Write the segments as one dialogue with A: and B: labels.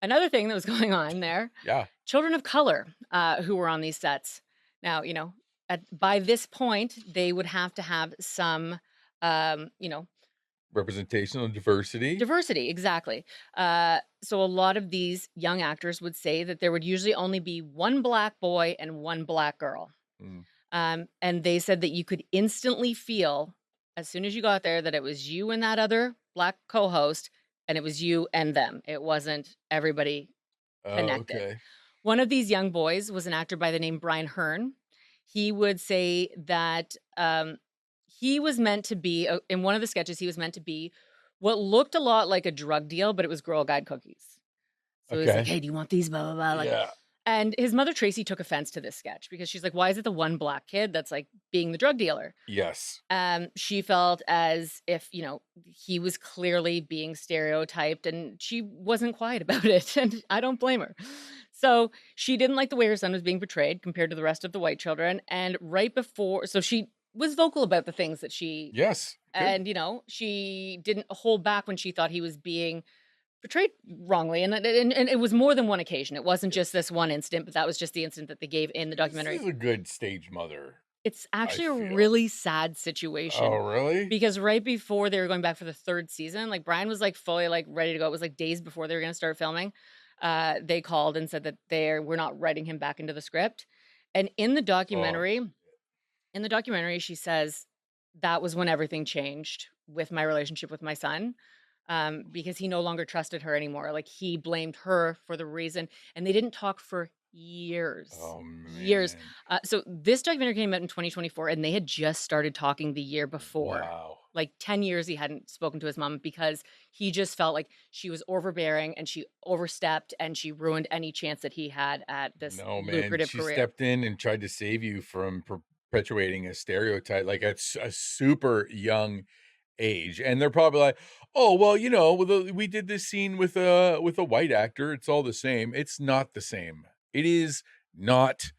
A: Another thing that was going on there,
B: Yeah.
A: children of color, who were on these sets. Now, by this point, they would have to have some, you know,
B: Representational diversity.
A: diversity, exactly. So a lot of these young actors would say that there would usually only be one black boy and one black girl.
B: Mm,
A: And they said that you could instantly feel as soon as you got there that it was you and that other black co-host, and it was you and them. It wasn't everybody
B: oh,
A: connected.
B: okay.
A: One of these young boys was an actor by the name Brian Hearn. He would say that he was meant to be in one of the sketches. He was meant to be what looked a lot like a drug deal, but it was Girl Guide cookies. So he's like,
B: Okay.
A: "Hey, do you want these?" Blah blah blah. Like,
B: Yeah.
A: and his mother Tracy took offense to this sketch because she's like, "Why is it the one black kid that's like being the drug dealer?"
B: Yes.
A: She felt as if, he was clearly being stereotyped and she wasn't quiet about it. And I don't blame her. So she didn't like the way her son was being portrayed compared to the rest of the white children. And right before, so she was vocal about the things that
B: Yes. Good.
A: she didn't hold back when she thought he was being portrayed wrongly. And it was more than one occasion. It wasn't just this one incident, but that was just the incident that they gave in the
B: This
A: documentary.
B: is a good stage mother,
A: It's
B: I
A: actually a
B: feel.
A: really sad
B: Oh,
A: situation
B: really?
A: because right before they were going back for the 3rd season, like, Brian was, like, fully, like, ready to go. It was, like, days before they were gonna start filming. They called and said that they were not writing him back into the script, and
B: Oh,
A: in the documentary, she says, "That was when everything changed with my relationship with my son," because he no longer trusted her anymore. Like, he blamed her for the reason, and they didn't talk for years.
B: oh
A: Years.
B: man.
A: So this documentary came out in 2024, and they had just started talking the year before.
B: Wow.
A: Like 10 years he hadn't spoken to his mom because he just felt like she was overbearing and she overstepped and she ruined any chance that he had at this
B: No, man.
A: lucrative
B: She
A: career.
B: stepped in and tried to save you from perpetuating a stereotype like at a super young age. And they're probably like, "Oh, well, we did this scene with a white actor. It's all the same." It's not the same. It is not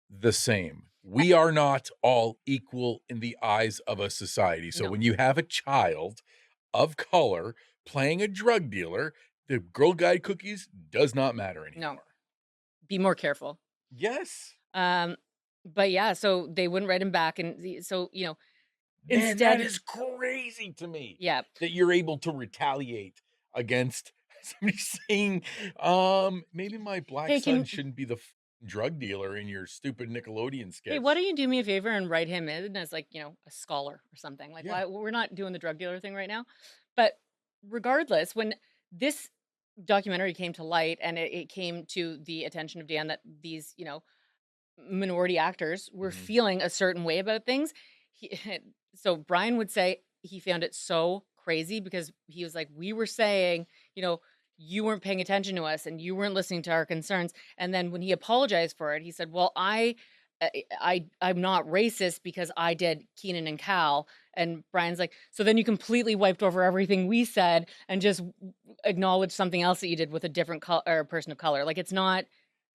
B: the same. We are not all equal in the eyes of a society. So
A: No,
B: when you have a child of color playing a drug dealer, the Girl Guide cookies does not matter
A: no,
B: anymore.
A: be more careful.
B: Yes.
A: Um, but yeah, so they wouldn't write him back, and so
B: Man, that
A: instead,
B: is crazy to me
A: yeah.
B: that you're able to retaliate against somebody saying, maybe my black
A: Hey,
B: son
A: can
B: shouldn't be the drug dealer in your stupid Nickelodeon
A: hey, why
B: sketch.
A: don't you do me a favor and write him in as like, a scholar or something? Like,
B: Yeah.
A: why we're not doing the drug dealer thing right now. But regardless, when this documentary came to light and it came to the attention of Dan that these, minority actors were
B: Mhm.
A: feeling a certain way about things, he, so Brian would say he found it so crazy because he was like, we were saying, you know, you weren't paying attention to us and you weren't listening to our concerns. And then when he apologized for it, he said, "Well, I'm not racist because I did Keenan and Cal." And Brian's like, "So then you completely wiped over everything we said and just acknowledged something else that you did with a different color or person of color. Like it's not."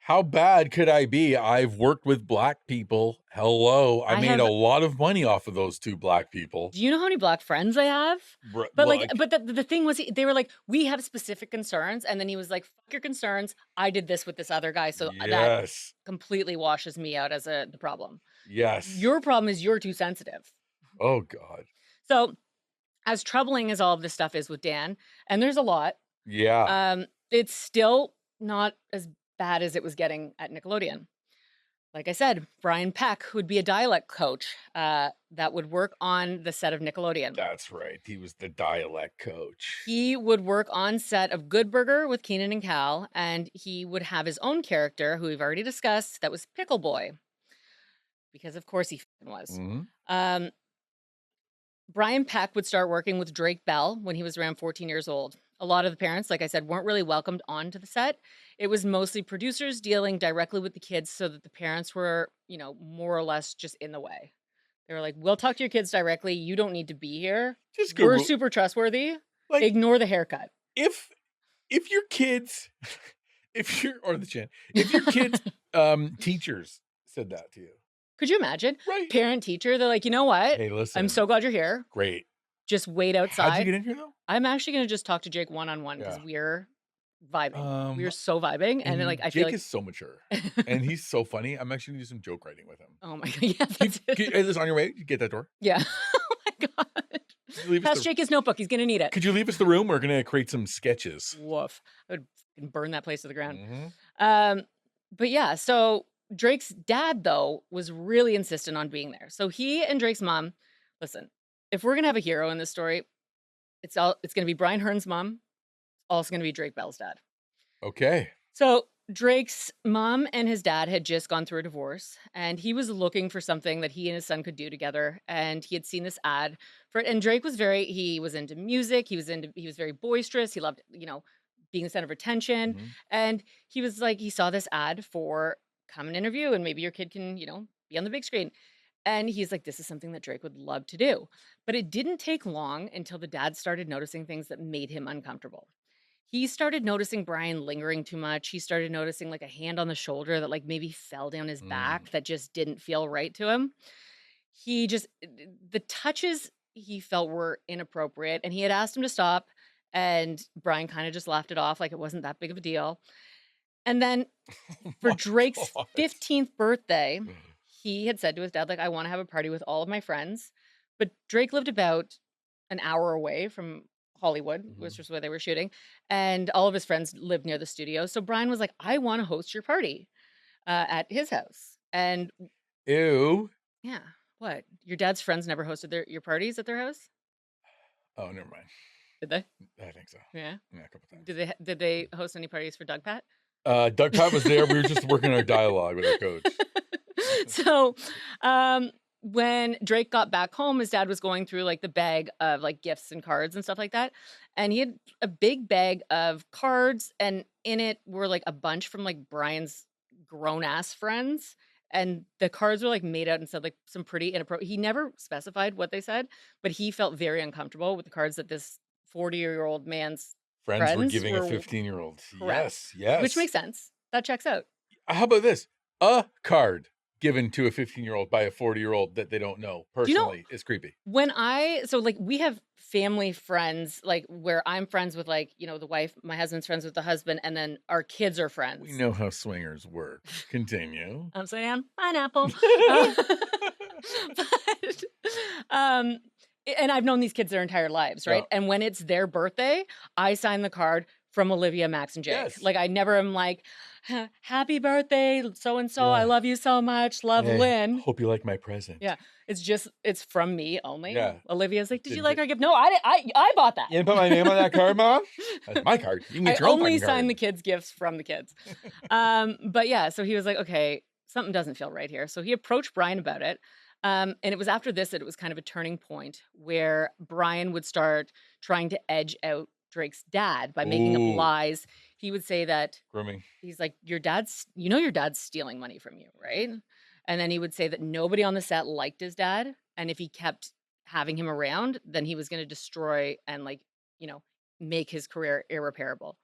B: How bad could I be? I've worked with black people. Hello. I
A: I
B: made a
A: have
B: lot of money off of those 2 black people.
A: Do you know how many black friends I have? But, like
B: Like,
A: but the thing was they were like, "We have specific concerns," and then he was like, "Fuck your concerns, I did this with this other guy, so that
B: yes.
A: completely washes me out as the problem.
B: Yes.
A: Your problem is you're too sensitive."
B: Oh god.
A: So, as troubling as all of this stuff is with Dan, and there's a lot,
B: Yeah.
A: it's still not as bad as it was getting at Nickelodeon. Like I said, Brian Peck would be a dialect coach, that would work on the set of Nickelodeon.
B: That's right. He was the dialect coach.
A: He would work on set of Good Burger with Keenan and Cal, and he would have his own character, who we've already discussed, that was Pickle Boy, because of course he was.
B: Mhm.
A: Um, Brian Peck would start working with Drake Bell when he was around 14 years old. A lot of the parents, like I said, weren't really welcomed onto the set. It was mostly producers dealing directly with the kids so that the parents were, more or less just in the way. They were like, "We'll talk to your kids directly. You don't need to be here.
B: Just
A: We're
B: Google
A: super trustworthy.
B: like,
A: Ignore the haircut."
B: if your kids if your or the chin if your kids, teachers said that to you,
A: Could you imagine?
B: right?
A: Parent teacher, they're like, "You know what?
B: "Hey,
A: I'm
B: listen,
A: so glad you're here.
B: great.
A: Just wait
B: How'd you
A: outside."
B: get in here, though?"
A: I'm actually gonna just talk to Jake one-on-one because
B: Yeah.
A: we're vibing. We were so vibing, and then, like,
B: and
A: I feel
B: Jake
A: like
B: is so mature, and he's so funny. I'm actually gonna do some joke writing with him.
A: oh my god, yeah, that's it.
B: Hey, listen, on your way, get that door.
A: Yeah. Oh my god.
B: Could you leave us
A: Pass
B: the
A: Jake his notebook, he's gonna need it.
B: Could you leave us the room? We're gonna create some sketches.
A: Woof. I would fucking burn that place to the ground.
B: Mhm.
A: Um, but yeah, so Drake's dad, though, was really insistent on being there. So he and Drake's mom, listen, if we're gonna have a hero in this story, it's gonna be Brian Hearn's mom, also gonna be Drake Bell's dad.
B: Okay.
A: So Drake's mom and his dad had just gone through a divorce, and he was looking for something that he and his son could do together. And he had seen this ad for it. And Drake was he was into music. He was very boisterous. He loved, being the center of attention.
B: Mhm.
A: And he was like, he saw this ad for come and interview, and maybe your kid can, be on the big screen. And he's like, this is something that Drake would love to do. But it didn't take long until the dad started noticing things that made him uncomfortable. He started noticing Brian lingering too much. He started noticing like a hand on the shoulder that like maybe fell down his
B: Mm.
A: back that just didn't feel right to him. He just the touches he felt were inappropriate and he had asked him to stop and Brian kind of just laughed it off like it wasn't that big of a deal. And then
B: Oh
A: for
B: my
A: Drake's
B: god.
A: 15th birthday, he had said to his dad like I want to have a party with all of my friends. But Drake lived about an hour away from Hollywood, which
B: Mhm.
A: was where they were shooting, and all of his friends lived near the studio. So Brian was like, "I want to host your party at his house." And
B: Ew.
A: yeah, what? Your dad's friends never hosted your parties at their house?
B: Oh, never mind.
A: Did they?
B: I think so.
A: Yeah.
B: Yeah, a couple times.
A: Did they host any parties for Doug Pat?
B: Doug Pat was there. We were just working our dialogue with our coach.
A: So, um, when Drake got back home, his dad was going through like the bag of like gifts and cards and stuff like that. And he had a big bag of cards, and in it were like a bunch from like Brian's grown ass friends. And the cards were like made out and said like some pretty inappropriate. He never specified what they said, but he felt very uncomfortable with the cards that this 40-year-old man's
B: Friends were
A: friends
B: giving a
A: were
B: 15-year-old.
A: correct,
B: Yes,
A: which
B: yes.
A: makes sense. That checks out.
B: How about this? A card given to a 15-year-old by a 40-year-old that they don't know
A: Do you know
B: personally is creepy.
A: like we have family friends like where I'm friends with like, the wife, my husband's friends with the husband, and then our kids are
B: We
A: friends.
B: know how swingers work. Continue.
A: Upside down, pineapple. But, um, and I've known these kids their entire lives,
B: Yeah.
A: right? And when it's their birthday, I sign the card from Olivia, Max, and Jake.
B: Yes.
A: Like I never am like, happy birthday, so and so. I
B: Yeah.
A: love you so much. Love,
B: Hey,
A: Lynn.
B: hope you like my present.
A: Yeah, it's from me only.
B: Yeah.
A: Olivia's like, "Did you
B: Didn't
A: like
B: get
A: our gift?" No, I didn't. I bought that.
B: You didn't put my name on that card, Mom? That's my card. You can
A: I
B: get your own
A: only
B: fucking
A: sign the
B: card.
A: kids' gifts from the kids. But yeah, so he was like, "Okay, something doesn't feel right here." So he approached Brian about it. And it was after this that it was kind of a turning point where Brian would start trying to edge out Drake's dad by making up
B: Ooh,
A: lies. He would say that
B: grooming.
A: he's like, your dad's stealing money from you, right? And then he would say that nobody on the set liked his dad. And if he kept having him around, then he was going to destroy and like, you know, make his career irreparable.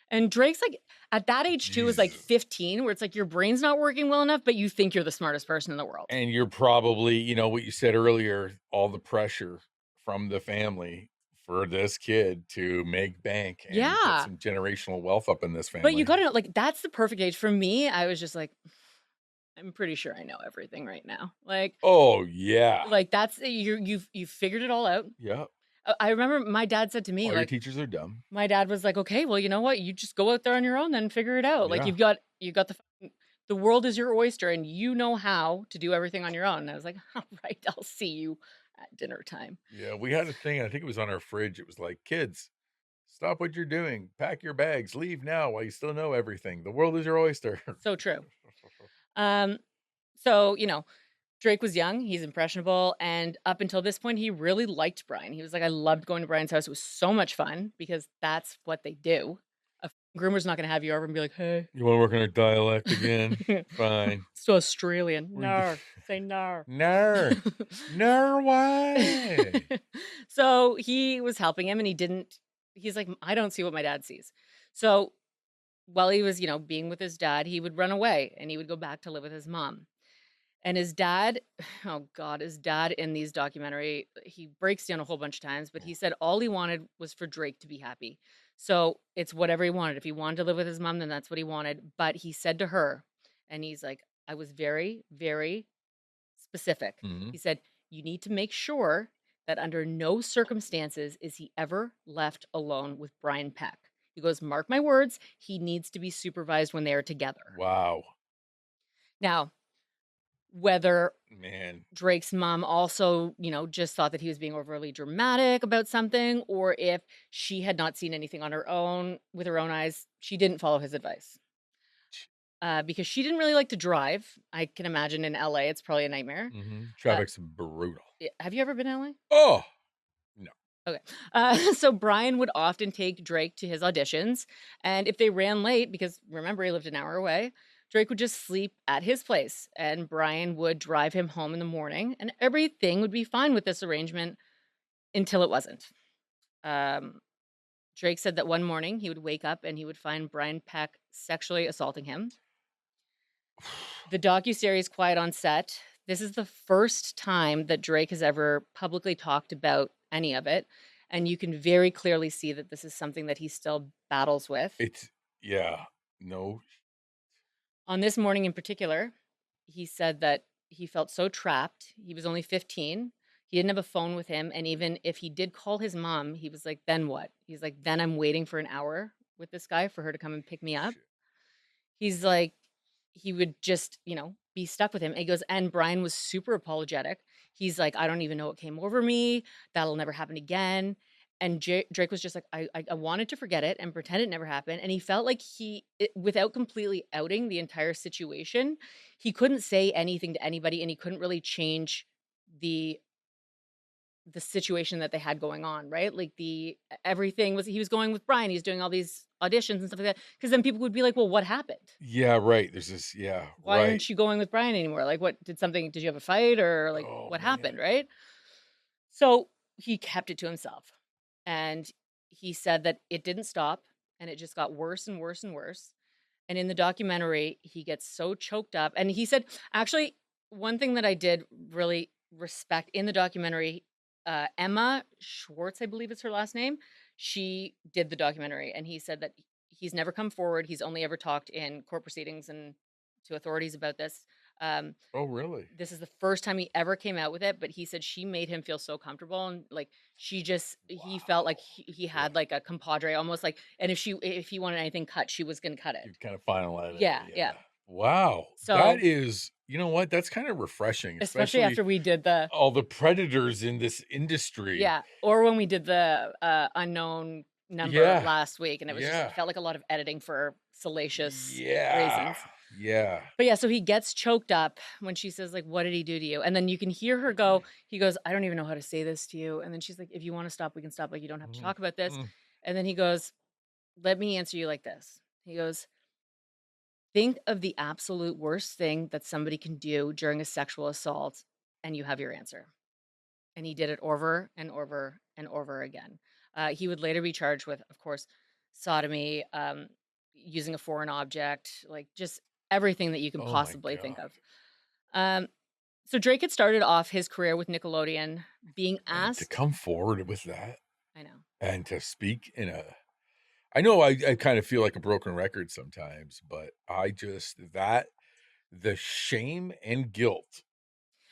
A: And Drake's like at that age too is like
B: Jesus.
A: 15, where it's like your brain's not working well enough, but you think you're the smartest person in the world.
B: And you're probably, what you said earlier, all the pressure from the family for this kid to make bank and put
A: Yeah.
B: some generational wealth up in this
A: But you
B: family.
A: got to know, like, that's the perfect age. For me, I was just like, I'm pretty sure I know everything right now.
B: Oh, yeah.
A: That's you've figured it all out.
B: Yeah.
A: I remember my dad said to me,
B: All your
A: like,
B: teachers are dumb.
A: my dad was like, "Okay, well, you know what? You just go out there on your own, then figure it out. Like,
B: Yeah.
A: you got the world is your oyster, and you know how to do everything on your own." And I was like, "All right, I'll see you at dinner time."
B: Yeah. We had a thing, I think it was on our fridge. It was like, kids, stop what you're doing. Pack your bags. Leave now while you still know everything. The world is your oyster.
A: So true. Um, so Drake was young, he's impressionable, and up until this point, he really liked Brian. He was like, "I loved going to Brian's house. It was so much fun because that's what they do." A groomer's not going to have you over and be like, "Hey,
B: You want to work on our dialect again? Fine.
A: it's Australian."
B: We-
A: No, say no.
B: No. No way.
A: So he was helping him, and he's like, "I don't see what my dad sees." So while he was, being with his dad, he would run away and he would go back to live with his mom. And his dad, oh God, his dad in these documentary, he breaks down a whole bunch of times, but he said all he wanted was for Drake to be happy. So, it's whatever he wanted. If he wanted to live with his mom, then that's what he wanted, but he said to her, and he's like, "I was very, very specific."
B: Mhm.
A: He said, "You need to make sure that under no circumstances is he ever left alone with Brian Peck." He goes, "Mark my words, he needs to be supervised when they are together."
B: Wow.
A: Now, whether
B: Man.
A: Drake's mom also, just thought that he was being overly dramatic about something, or if she had not seen anything on her own with her own eyes, she didn't follow his advice. Because she didn't really like to drive. I can imagine in LA, it's probably a nightmare.
B: Mhm.
A: Uh,
B: Traffic's brutal.
A: have you ever been to LA?
B: Oh, no.
A: Okay. So Brian would often take Drake to his auditions, and if they ran late, because remember he lived an hour away, Drake would just sleep at his place, and Brian would drive him home in the morning, and everything would be fine with this arrangement until it wasn't. Um, Drake said that one morning he would wake up and he would find Brian Peck sexually assaulting him. The docuseries Quiet on Set, this is the first time that Drake has ever publicly talked about any of it, and you can very clearly see that this is something that he still battles with.
B: It's yeah. No.
A: On this morning in particular, he said that he felt so trapped. He was only 15. He didn't have a phone with him, and even if he did call his mom, he was like, "Then what?" He's like, "Then I'm waiting for an hour with this guy for her to come and pick me up."
B: Shit.
A: He's like, he would just, be stuck with him. And he goes, and Brian was super apologetic. He's like, "I don't even know what came over me. That'll never happen again." And Drake was just like, I wanted to forget it and pretend it never happened. And he felt like without completely outing the entire situation, he couldn't say anything to anybody and he couldn't really change the the situation that they had going on, right? Like everything was, he was going with Brian. He's doing all these auditions and stuff like that. Cause then people would be like, "Well, what happened?
B: Yeah, right. There's this yeah,
A: Why
B: right.
A: aren't you going with Brian anymore? Like, did you have a fight or like
B: Oh,
A: what happened?"
B: man.
A: Right. So he kept it to himself. And he said that it didn't stop and it just got worse and worse and worse. And in the documentary, he gets so choked up. And he said, actually, one thing that I did really respect in the documentary, Emma Schwartz, I believe is her last name, she did the documentary. And he said that he's never come forward. He's only ever talked in court proceedings and to authorities about this. Um,
B: Oh, really?
A: this is the first time he ever came out with it, but he said she made him feel so comfortable and like he felt like
B: Wow.
A: he
B: Yeah.
A: had like a compadre almost like, and if he wanted anything cut, she was gonna cut
B: You
A: it.
B: kind of finalize it.
A: Yeah, yeah.
B: Yeah. Wow. That
A: So,
B: is you know what? That's kind of refreshing,
A: especially
B: especially
A: after we did the
B: all the predators in this industry.
A: yeah, or when we did the, unknown number
B: Yeah.
A: last week, and it
B: Yeah.
A: felt like a lot of editing for salacious
B: Yeah.
A: reasons.
B: Yeah.
A: But yeah, so he gets choked up when she says, like, "What did he do to you?" And then you can hear her go, he goes, "I don't even know how to say this to you." And then she's like, "If you wanna stop, we can stop, like, you don't have to
B: Mhm.
A: talk about this."
B: Mm.
A: And then he goes, "Let me answer you like this." He goes, "Think of the absolute worst thing that somebody can do during a sexual assault, and you have your answer." And he did it over and over and over again. He would later be charged with, of course, sodomy, using a foreign object, like just everything that you can
B: Oh my
A: possibly think
B: god.
A: of. Um, so Drake had started off his career with Nickelodeon, being
B: And to
A: asked.
B: come forward with that
A: I know.
B: and to speak in a I know I kind of feel like a broken record sometimes, but I just that the shame and guilt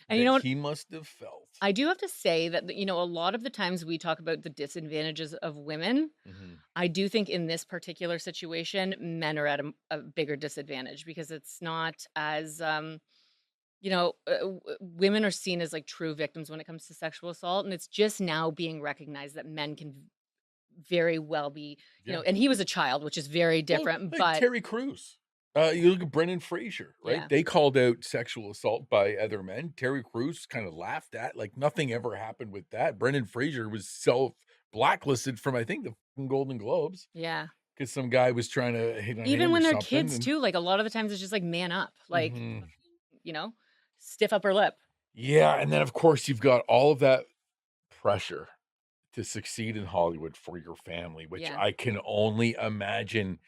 A: And you
B: that
A: know what?
B: he must have felt.
A: I do have to say that, a lot of the times we talk about the disadvantages of women.
B: Mhm.
A: I do think in this particular situation, men are at a bigger disadvantage because it's not as, women are seen as like true victims when it comes to sexual assault. And it's just now being recognized that men can very well be,
B: Yeah.
A: and he was a child, which is very
B: Well,
A: different.
B: like
A: But
B: Terry Crews. You look at Brendan Fraser, right?
A: yeah,
B: They called out sexual assault by other men. Terry Crews kind of laughed at, like nothing ever happened with that. Brendan Fraser was self blacklisted from I think the fucking Golden Globes
A: yeah.
B: because some guy was trying to hit on
A: Even
B: him or
A: when they're
B: something.
A: kids
B: And
A: too, like a lot of the times it's just like man up, like,
B: mhm.
A: you know, stiff upper lip.
B: Yeah, and then of course you've got all of that pressure to succeed in Hollywood for your family, which
A: Yeah.
B: I can only imagine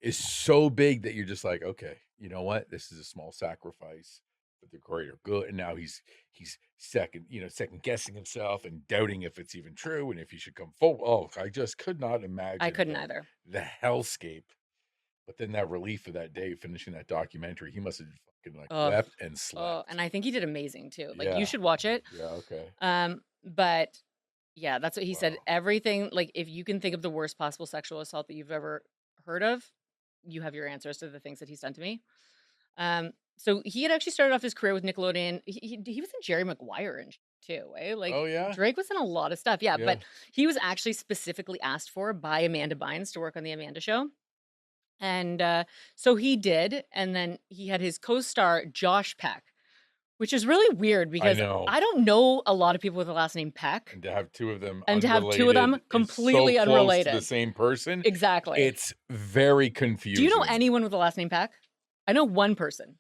B: is so big that you're just like, okay, you know what? This is a small sacrifice but the creator good, and now he's second guessing himself and doubting if it's even true and if he should come forward. Oh, I just could not
A: I
B: imagine
A: couldn't either.
B: the hellscape. But then that relief of that day finishing that documentary, he must have fucking like
A: Oh,
B: wept and
A: oh,
B: slept.
A: and I think he did amazing too. Like you
B: Yeah.
A: should watch it.
B: Yeah, okay.
A: But yeah, that's what he said.
B: Wow.
A: Everything, like if you can think of the worst possible sexual assault that you've ever heard of, you have your answers to the things that he's done to me. So he had actually started off his career with Nickelodeon. He was in Jerry Maguire and too, eh? Like
B: Oh, yeah?
A: Drake was in a lot of stuff. Yeah,
B: Yeah.
A: but he was actually specifically asked for by Amanda Bynes to work on the Amanda Show. And so he did, and then he had his co-star Josh Peck, which is really weird
B: I
A: because
B: know.
A: I don't know a lot of people with the last name Peck,
B: And to have 2 of them
A: and to have two of them
B: unrelated and so
A: completely
B: close to the
A: unrelated.
B: same person,
A: Exactly.
B: it's very
A: Do you know
B: confusing.
A: anyone with the last name Peck? I know one person.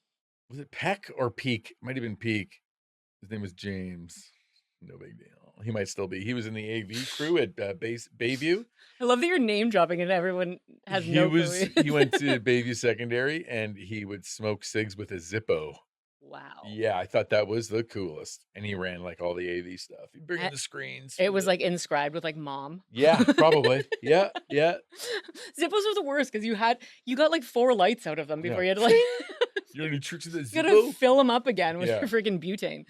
B: Was it Peck or Peak? Might have been Peak. His name was James. No big deal. He might still be. He was in the AV crew at Bayview.
A: I love that you're name dropping and everyone has no clue.
B: He went to Bayview Secondary, and he would smoke cigs with a Zippo.
A: Wow.
B: Yeah, I thought that was the coolest, and he ran, like, all the AV stuff. He'd bring in
A: A-
B: the screens.
A: It was like inscribed with like mom.
B: Yeah, probably. Yeah, yeah.
A: Zippos were the worst because you got like 4 lights out of them before
B: Yeah.
A: you had to like
B: You're in church with a
A: you gotta
B: Zippo?
A: fill them up again with
B: Yeah.
A: your freaking butane.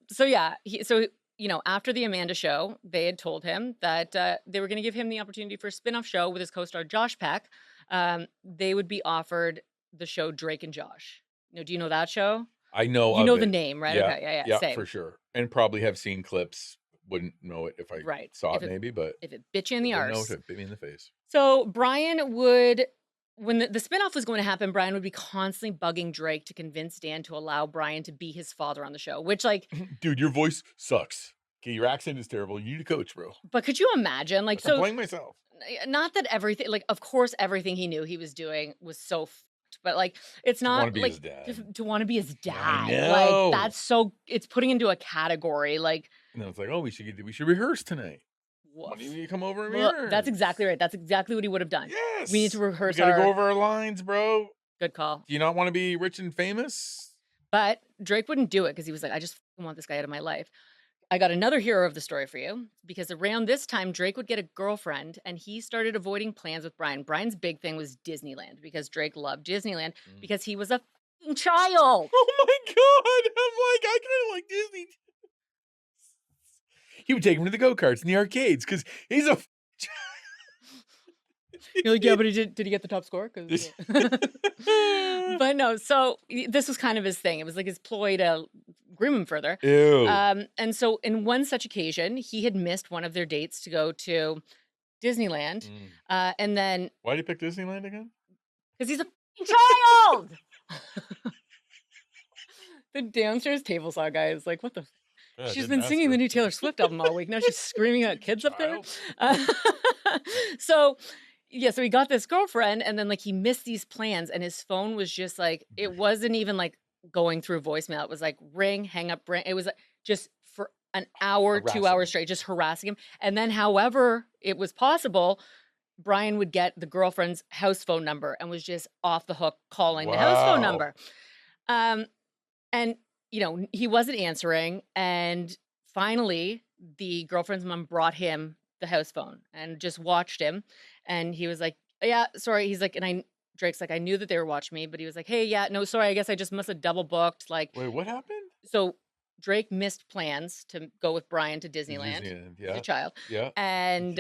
A: So yeah, after the Amanda Show, they had told him that they were going to give him the opportunity for a spin-off show with his co-star Josh Peck. They would be offered the show Drake and Josh. Do you know that show?
B: I know
A: You
B: of
A: know
B: it.
A: the name, right?
B: Yeah,
A: Okay, yeah,
B: yeah,
A: same.
B: for sure, and probably have seen clips. Wouldn't know it if I
A: Right.
B: saw it maybe, but
A: If it bit you in the
B: wouldn't know
A: arse.
B: if it bit me in the face.
A: So Brian would, when the spinoff was going to happen, Brian would be constantly bugging Drake to convince Dan to allow Brian to be his father on the show, which like,
B: Dude, your voice sucks. Okay, your accent is terrible. You need a coach, bro.
A: but could you imagine? Like,
B: I'm
A: so
B: playing myself.
A: not that everything, like, of course, everything he knew he was doing was so fucked, but like, it's
B: To wanna
A: not
B: be
A: like
B: his dad.
A: to want to be his dad.
B: know.
A: Like, that's so, it's putting into a category. Like,
B: And then it's like, oh, we should rehearse tonight.
A: woof.
B: Why do you need to come over and
A: Well,
B: rehearse?
A: that's exactly right. That's exactly what he would have done.
B: Yes.
A: We need to rehearse
B: We gotta
A: our
B: go over our lines, bro.
A: good call.
B: Do you not want to be rich and famous?
A: But Drake wouldn't do it because he was like, I just fucking want this guy out of my life. I got another hero of the story for you because around this time, Drake would get a girlfriend and he started avoiding plans with Brian. Brian's big thing was Disneyland because Drake loved Disneyland because he was a fucking child.
B: Oh my god! I'm like, I kind of like Disney. He would take him to the go-karts and the arcades because he's a.
A: You're like, yeah, but did he get the top score? 'Cause- but no, so this was kind of his thing. It was like his ploy to groom him further.
B: Ew.
A: And so in one such occasion, he had missed one of their dates to go to Disneyland. And then
B: Why did you pick Disneyland again?
A: because he's a fucking child. The downstairs table saw guy is like, what the?
B: Yeah, I
A: She's
B: didn't
A: been
B: ask
A: singing the
B: her.
A: new Taylor Swift album all week. Now she's screaming at kids up there.
B: Child.
A: So yeah, so he got this girlfriend, and then like he missed these plans, and his phone was just like it wasn't even like going through voicemail. It was like ring, hang up, ring. It was like, just for an hour, 2
B: Harassing
A: hours
B: him.
A: straight, just harassing him. And then, however it was possible, Brian would get the girlfriend's house phone number and was just off the hook calling the house phone
B: Wow.
A: number. And he wasn't answering, and finally the girlfriend's mom brought him the house phone and just watched him, and he was like, yeah, sorry. He's like, Drake's like, I knew that they were watching me, but he was like, hey, yeah, no, sorry, I guess I just must have double booked. Like,
B: Wait, what happened?
A: so Drake missed plans to go with Brian to Disneyland as
B: yeah,
A: a child.
B: yeah.
A: And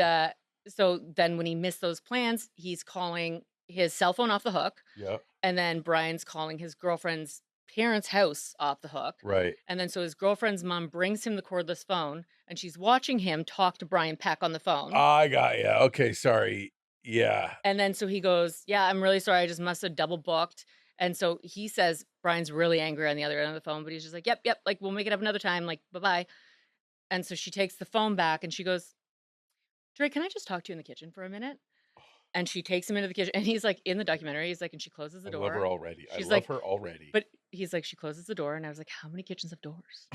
A: so then when he missed those plans, he's calling his cell phone off the hook.
B: Yeah.
A: And then Brian's calling his girlfriend's parents' house off the hook.
B: Right.
A: And then so his girlfriend's mom brings him the cordless phone, and she's watching him talk to Brian Peck on the phone.
B: I got you. Okay, sorry. Yeah.
A: And then so he goes, yeah, I'm really sorry. I just must have double booked. And so he says Brian's really angry on the other end of the phone, but he's just like, yep, like we'll make it up another time. Like, bye-bye. And so she takes the phone back and she goes, Drake, can I just talk to you in the kitchen for a minute? And she takes him into the kitchen, and he's like in the documentary. He's like, and she closes the
B: I
A: door.
B: love her already.
A: She's
B: I love
A: like,
B: her already.
A: But he's like, she closes the door, and I was like, how many kitchens have doors?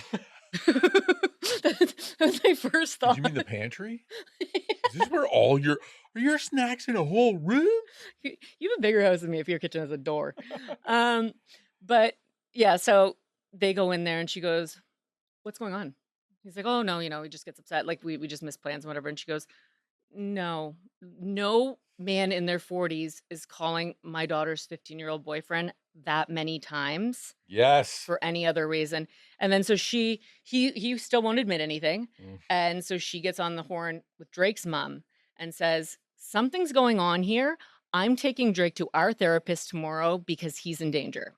A: That's my first thought.
B: Did you mean the pantry? Is this where all your snacks in a whole room?
A: You have a bigger house than me if your kitchen has a door. But Yeah, so they go in there and she goes, "What's going on?" He's like, "Oh, no, he just gets upset. Like we just miss plans and whatever." And she goes, "No, no man in their 40s is calling my daughter's 15-year-old boyfriend that many times
B: Yes.
A: for any other reason." And then so he still won't admit anything.
B: Mm.
A: And so she gets on the horn with Drake's mom and says, "Something's going on here. I'm taking Drake to our therapist tomorrow because he's in danger."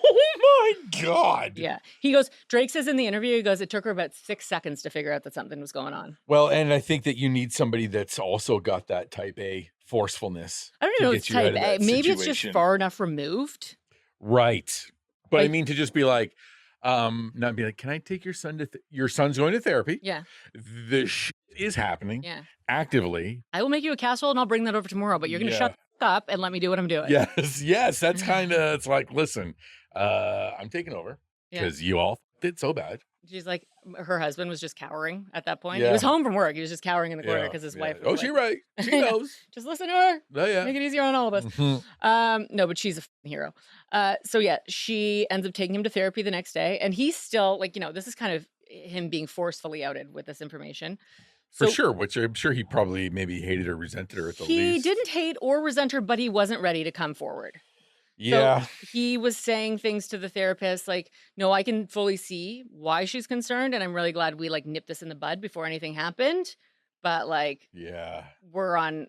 B: Oh my god!
A: Yeah. He goes, Drake says in the interview, he goes, "It took her about 6 seconds to figure out that something was going on."
B: Well, and I think that you need somebody that's also got that type A forcefulnness
A: I don't
B: to
A: even know if it's
B: get you out
A: type
B: of
A: A.
B: that
A: Maybe it's just
B: situation.
A: far enough removed.
B: Right. But I
A: Like,
B: mean to just be like, not be like, "Can I take your son to your son's going to therapy.
A: yeah,
B: The shit is happening
A: yeah.
B: actively."
A: "I will make you a casserole and I'll bring that over tomorrow, but you're gonna shut
B: Yeah.
A: the f up and let me do what I'm doing."
B: Yes, yes, that's kinda it's like, "Listen, I'm taking over
A: Yeah.
B: because you all did so bad."
A: She's like her husband was just cowering at that point. He was
B: Yeah,
A: home from work. He was just cowering in the corner
B: yeah,
A: because his
B: yeah.
A: wife was
B: "Oh, she
A: like,
B: right. She
A: yeah,
B: knows.
A: "Just listen to her.
B: Oh, yeah."
A: Make it easier on all of us."
B: Mhm.
A: No, but she's a hero. So yeah, she ends up taking him to therapy the next day, and he's still like, this is kind of him being forcefully outed with this information.
B: For
A: So
B: sure, which I'm sure he probably maybe hated or resented her at the
A: he
B: least.
A: didn't hate or resent her, but he wasn't ready to come forward. So
B: Yeah.
A: he was saying things to the therapist like, "No, I can fully see why she's concerned, and I'm really glad we like nipped this in the bud before anything happened. But like,
B: Yeah.
A: we're on,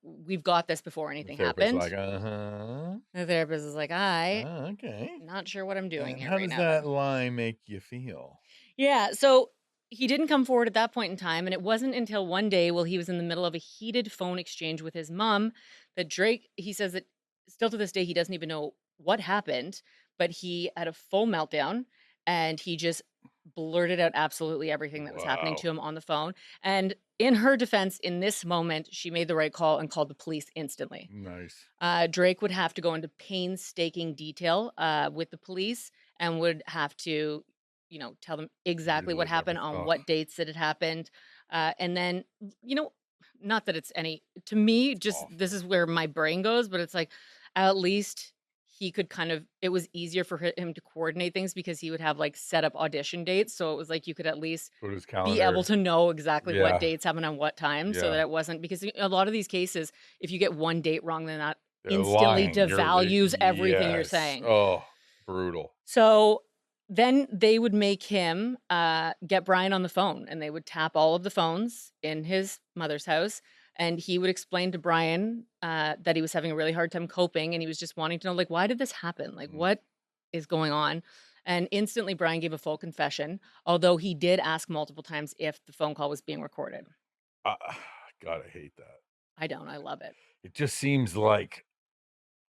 A: we've got this before
B: The
A: anything
B: therapist's
A: happened."
B: like, "Uh-huh.
A: The therapist is like, "I
B: Oh, okay.
A: not sure what I'm doing
B: And
A: here
B: how
A: right
B: does
A: now, though."
B: that lie make you feel?"
A: Yeah, so he didn't come forward at that point in time, and it wasn't until one day while he was in the middle of a heated phone exchange with his mom that Drake, he says that still to this day he doesn't even know what happened, but he had a full meltdown and he just blurted out absolutely everything that was happening
B: Wow.
A: to him on the phone. And in her defense, in this moment, she made the right call and called the police instantly.
B: Nice.
A: Drake would have to go into painstaking detail with the police and would have to, tell them exactly what
B: Relive
A: happened
B: everything.
A: on
B: Oh,
A: what dates that it happened. And then, you know, not that it's any, to me,
B: it's
A: just
B: awful.
A: this is where my brain goes, but it's like at least he could kind of, it was easier for him to coordinate things because he would have like set up audition dates. So it was like you could at least
B: Put his
A: be able
B: calendar.
A: to know exactly what
B: Yeah,
A: dates happen on what time so that
B: yeah.
A: it wasn't because a lot of these cases, if you get one date wrong, then that
B: They're
A: instantly
B: lying.
A: devalues everything you're
B: Yes.
A: saying.
B: Oh, brutal.
A: So then they would make him get Brian on the phone and they would tap all of the phones in his mother's house. And he would explain to Brian that he was having a really hard time coping and he was just wanting to know, like, why did this happen? Like,
B: Mm.
A: what is going on? And instantly, Brian gave a full confession, although he did ask multiple times if the phone call was being recorded.
B: Ah, God, I hate that.
A: I don't. I love it.
B: It just seems like,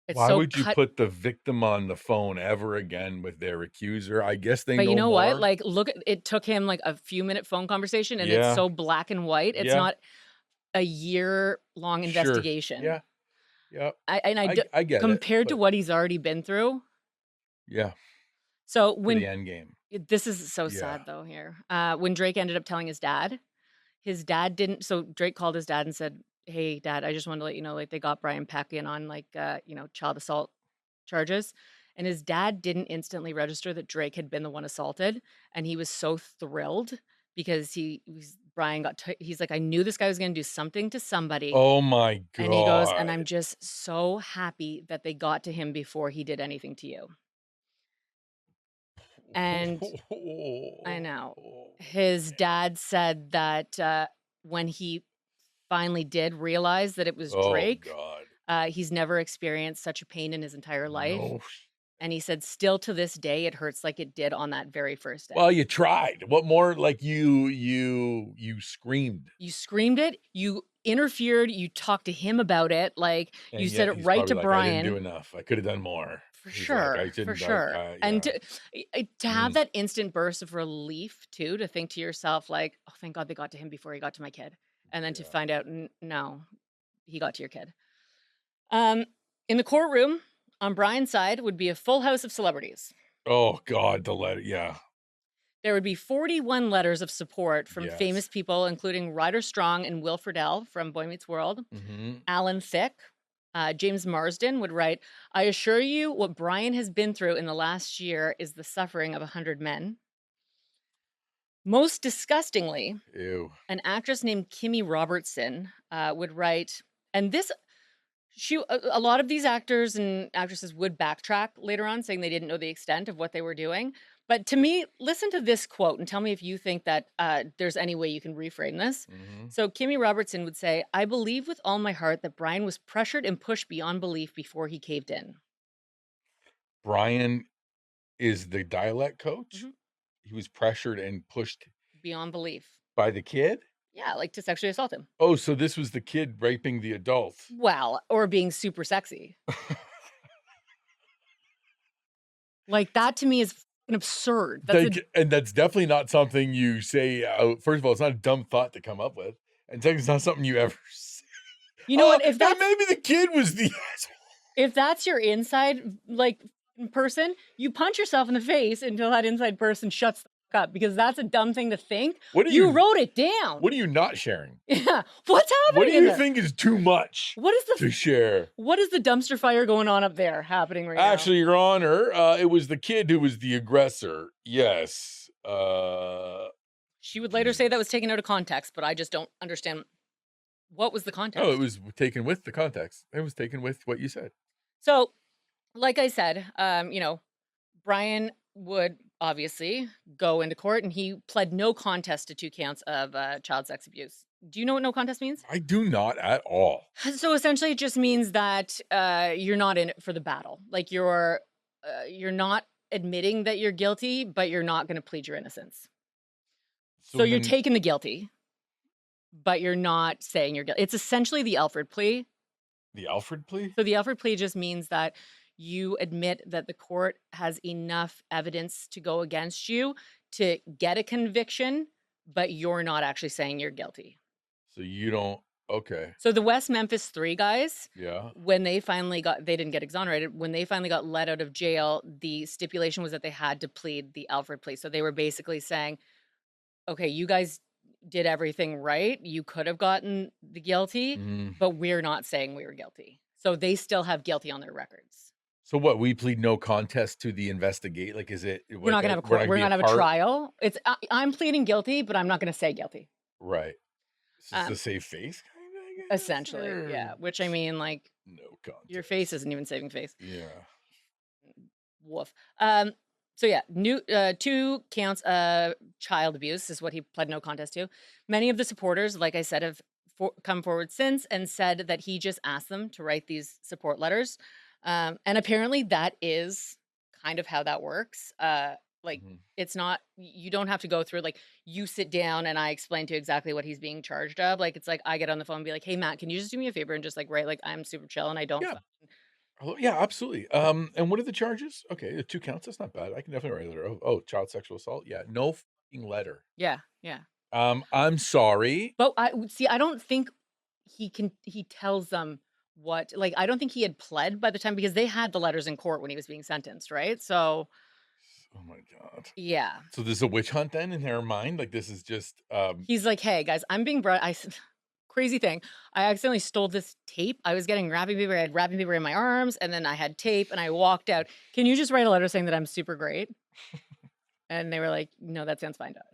A: It's
B: why
A: so
B: would you
A: cut.
B: put the victim on the phone ever again with their accuser? I guess they
A: But you
B: know
A: know what?
B: more.
A: Like, look, it took him like a few minute phone conversation and it's
B: Yeah,
A: so black and white. It's
B: yeah,
A: not a year-long
B: sure.
A: investigation.
B: Yeah, yeah.
A: I and I
B: I
A: d
B: I get it,
A: compared to
B: but
A: what he's already been through.
B: yeah,
A: So
B: for the
A: when
B: end game.
A: this is so
B: Yeah.
A: sad though here. When Drake ended up telling his dad didn't so Drake called his dad and said, "Hey, dad, I just wanted to let you know, like, they got Brian Peck in on, like, child assault charges." And his dad didn't instantly register that Drake had been the one assaulted, and he was so thrilled because Brian he's like, "I knew this guy was gonna do something to somebody."
B: Oh my
A: And he goes, "And
B: god.
A: I'm just so happy that they got to him before he did anything to you." And I know. His dad said that, when he finally did realize that it was
B: Oh
A: Drake,
B: god.
A: he's never experienced such a pain in his entire life,
B: No.
A: and he said still to this day, it hurts like it did on that very first day.
B: Well, you tried. What more like you screamed,
A: You screamed it, you interfered, you talked to him about it, like, you
B: and
A: said
B: yet
A: it
B: he's
A: right
B: probably
A: to
B: like, "I didn't do
A: Brian.
B: enough. I could have done more."
A: For
B: He's like, "I
A: sure, for
B: shouldn't like,
A: sure, and
B: yeah."
A: to have
B: Mm,
A: that instant burst of relief too, to think to yourself like, "Oh, thank God they got to him before he got to my kid," and then to
B: yeah.
A: find out, "N no, he got to your kid." Um, in the courtroom, on Brian's side would be a full house of celebrities.
B: Oh god, the letter, yeah.
A: There would be 41 letters of support from famous
B: Yes.
A: people, including Ryder Strong and Will Friedle from Boy Meets World,
B: Mhm.
A: Alan Thicke, James Marsden would write, I assure you what Brian has been through in the last year is the suffering of 100 men. Most disgustingly,
B: Ew.
A: an actress named Kimmy Robertson would write, and this a lot of these actors and actresses would backtrack later on, saying they didn't know the extent of what they were doing. But to me, listen to this quote and tell me if you think that there's any way you can reframe this.
B: Mhm.
A: So Kimmy Robertson would say, I believe with all my heart that Brian was pressured and pushed beyond belief before he caved in.
B: Brian is the dialect coach?
A: Mhm.
B: He was pressured and pushed
A: Beyond belief.
B: by the kid?
A: Yeah, like to sexually assault him.
B: Oh, so this was the kid raping the adult.
A: Well, or being super sexy. Like that to me is fucking absurd.
B: And that's definitely not something you say out first of all, it's not a dumb thought to come up with, and second, it's not something you ever say.
A: You know
B: "Oh,
A: what? If
B: hey,
A: that's
B: maybe the kid was the asshole."
A: If that's your inside, like, person, you punch yourself in the face until that inside person shuts the fuck up because that's a dumb thing to think.
B: What are
A: You
B: you
A: wrote it down.
B: what are you not sharing?
A: Yeah. What's
B: What do
A: happening in
B: you
A: there?
B: think is too much
A: What is
B: to share?
A: what is the dumpster fire going on up there happening right now?
B: Actually, Your Honor, it was the kid who was the aggressor. Yes.
A: She would later say that was taken out of context, but I just don't understand what was the context.
B: No, it was taken with the context. It was taken with what you said.
A: So, like I said, Brian would obviously go into court and he pled no contest to 2 counts of child sex abuse. Do you know what no contest means?
B: I do not at all.
A: So essentially, it just means that you're not in it for the battle. Like you're not admitting that you're guilty, but you're not going to plead your innocence. So you're
B: then
A: taking the guilty, but you're not saying you're guilty. It's essentially the Alfred plea.
B: the Alfred plea?
A: So the Alfred plea just means that you admit that the court has enough evidence to go against you to get a conviction, but you're not actually saying you're guilty.
B: So you don't okay.
A: So the West Memphis 3 guys,
B: Yeah.
A: when they didn't get exonerated. When they finally got let out of jail, the stipulation was that they had to plead the Alfred plea. So they were basically saying, okay, you guys did everything right. You could have gotten the guilty,
B: Mhm.
A: but we're not saying we were guilty. So they still have guilty on their records.
B: So what, we plead no contest to the investigate? Like, is it
A: We're not gonna have a court. We're not gonna have a trial. I'm pleading guilty, but I'm not gonna say guilty.
B: Right. This is
A: Um,
B: to save face, kinda, I guess?
A: Essentially,
B: Or
A: yeah. Which I mean, like,
B: no contest.
A: your face isn't even saving face.
B: Yeah.
A: Woof. So yeah, 2 counts of child abuse is what he pled no contest to. Many of the supporters, like I said, have come forward since and said that he just asked them to write these support letters. And apparently that is kind of how that works. Like
B: Mhm.
A: it's not, you don't have to go through, like, you sit down and I explain to you exactly what he's being charged of. Like, it's like I get on the phone and be like, hey Matt, can you just do me a favor and just like write, like, I'm super chill and I don't
B: Yeah. Oh, yeah, absolutely. And what are the charges? Okay, the 2 counts, that's not bad. I can definitely write a letter. Oh, child sexual assault? Yeah, no fucking letter.
A: Yeah, yeah.
B: I'm sorry.
A: But I don't think he tells them what, like, I don't think he had pled by the time, because they had the letters in court when he was being sentenced, right? So,
B: Oh my god.
A: yeah.
B: So this is a witch hunt then in their mind? Like, this is just,
A: He's like, "Hey guys, I'm being brought crazy thing. I accidentally stole this tape. I was getting wrapping paper. I had wrapping paper in my arms, and then I had tape, and I walked out. Can you just write a letter saying that I'm super great?" And they were like, "No, that sounds fine to us."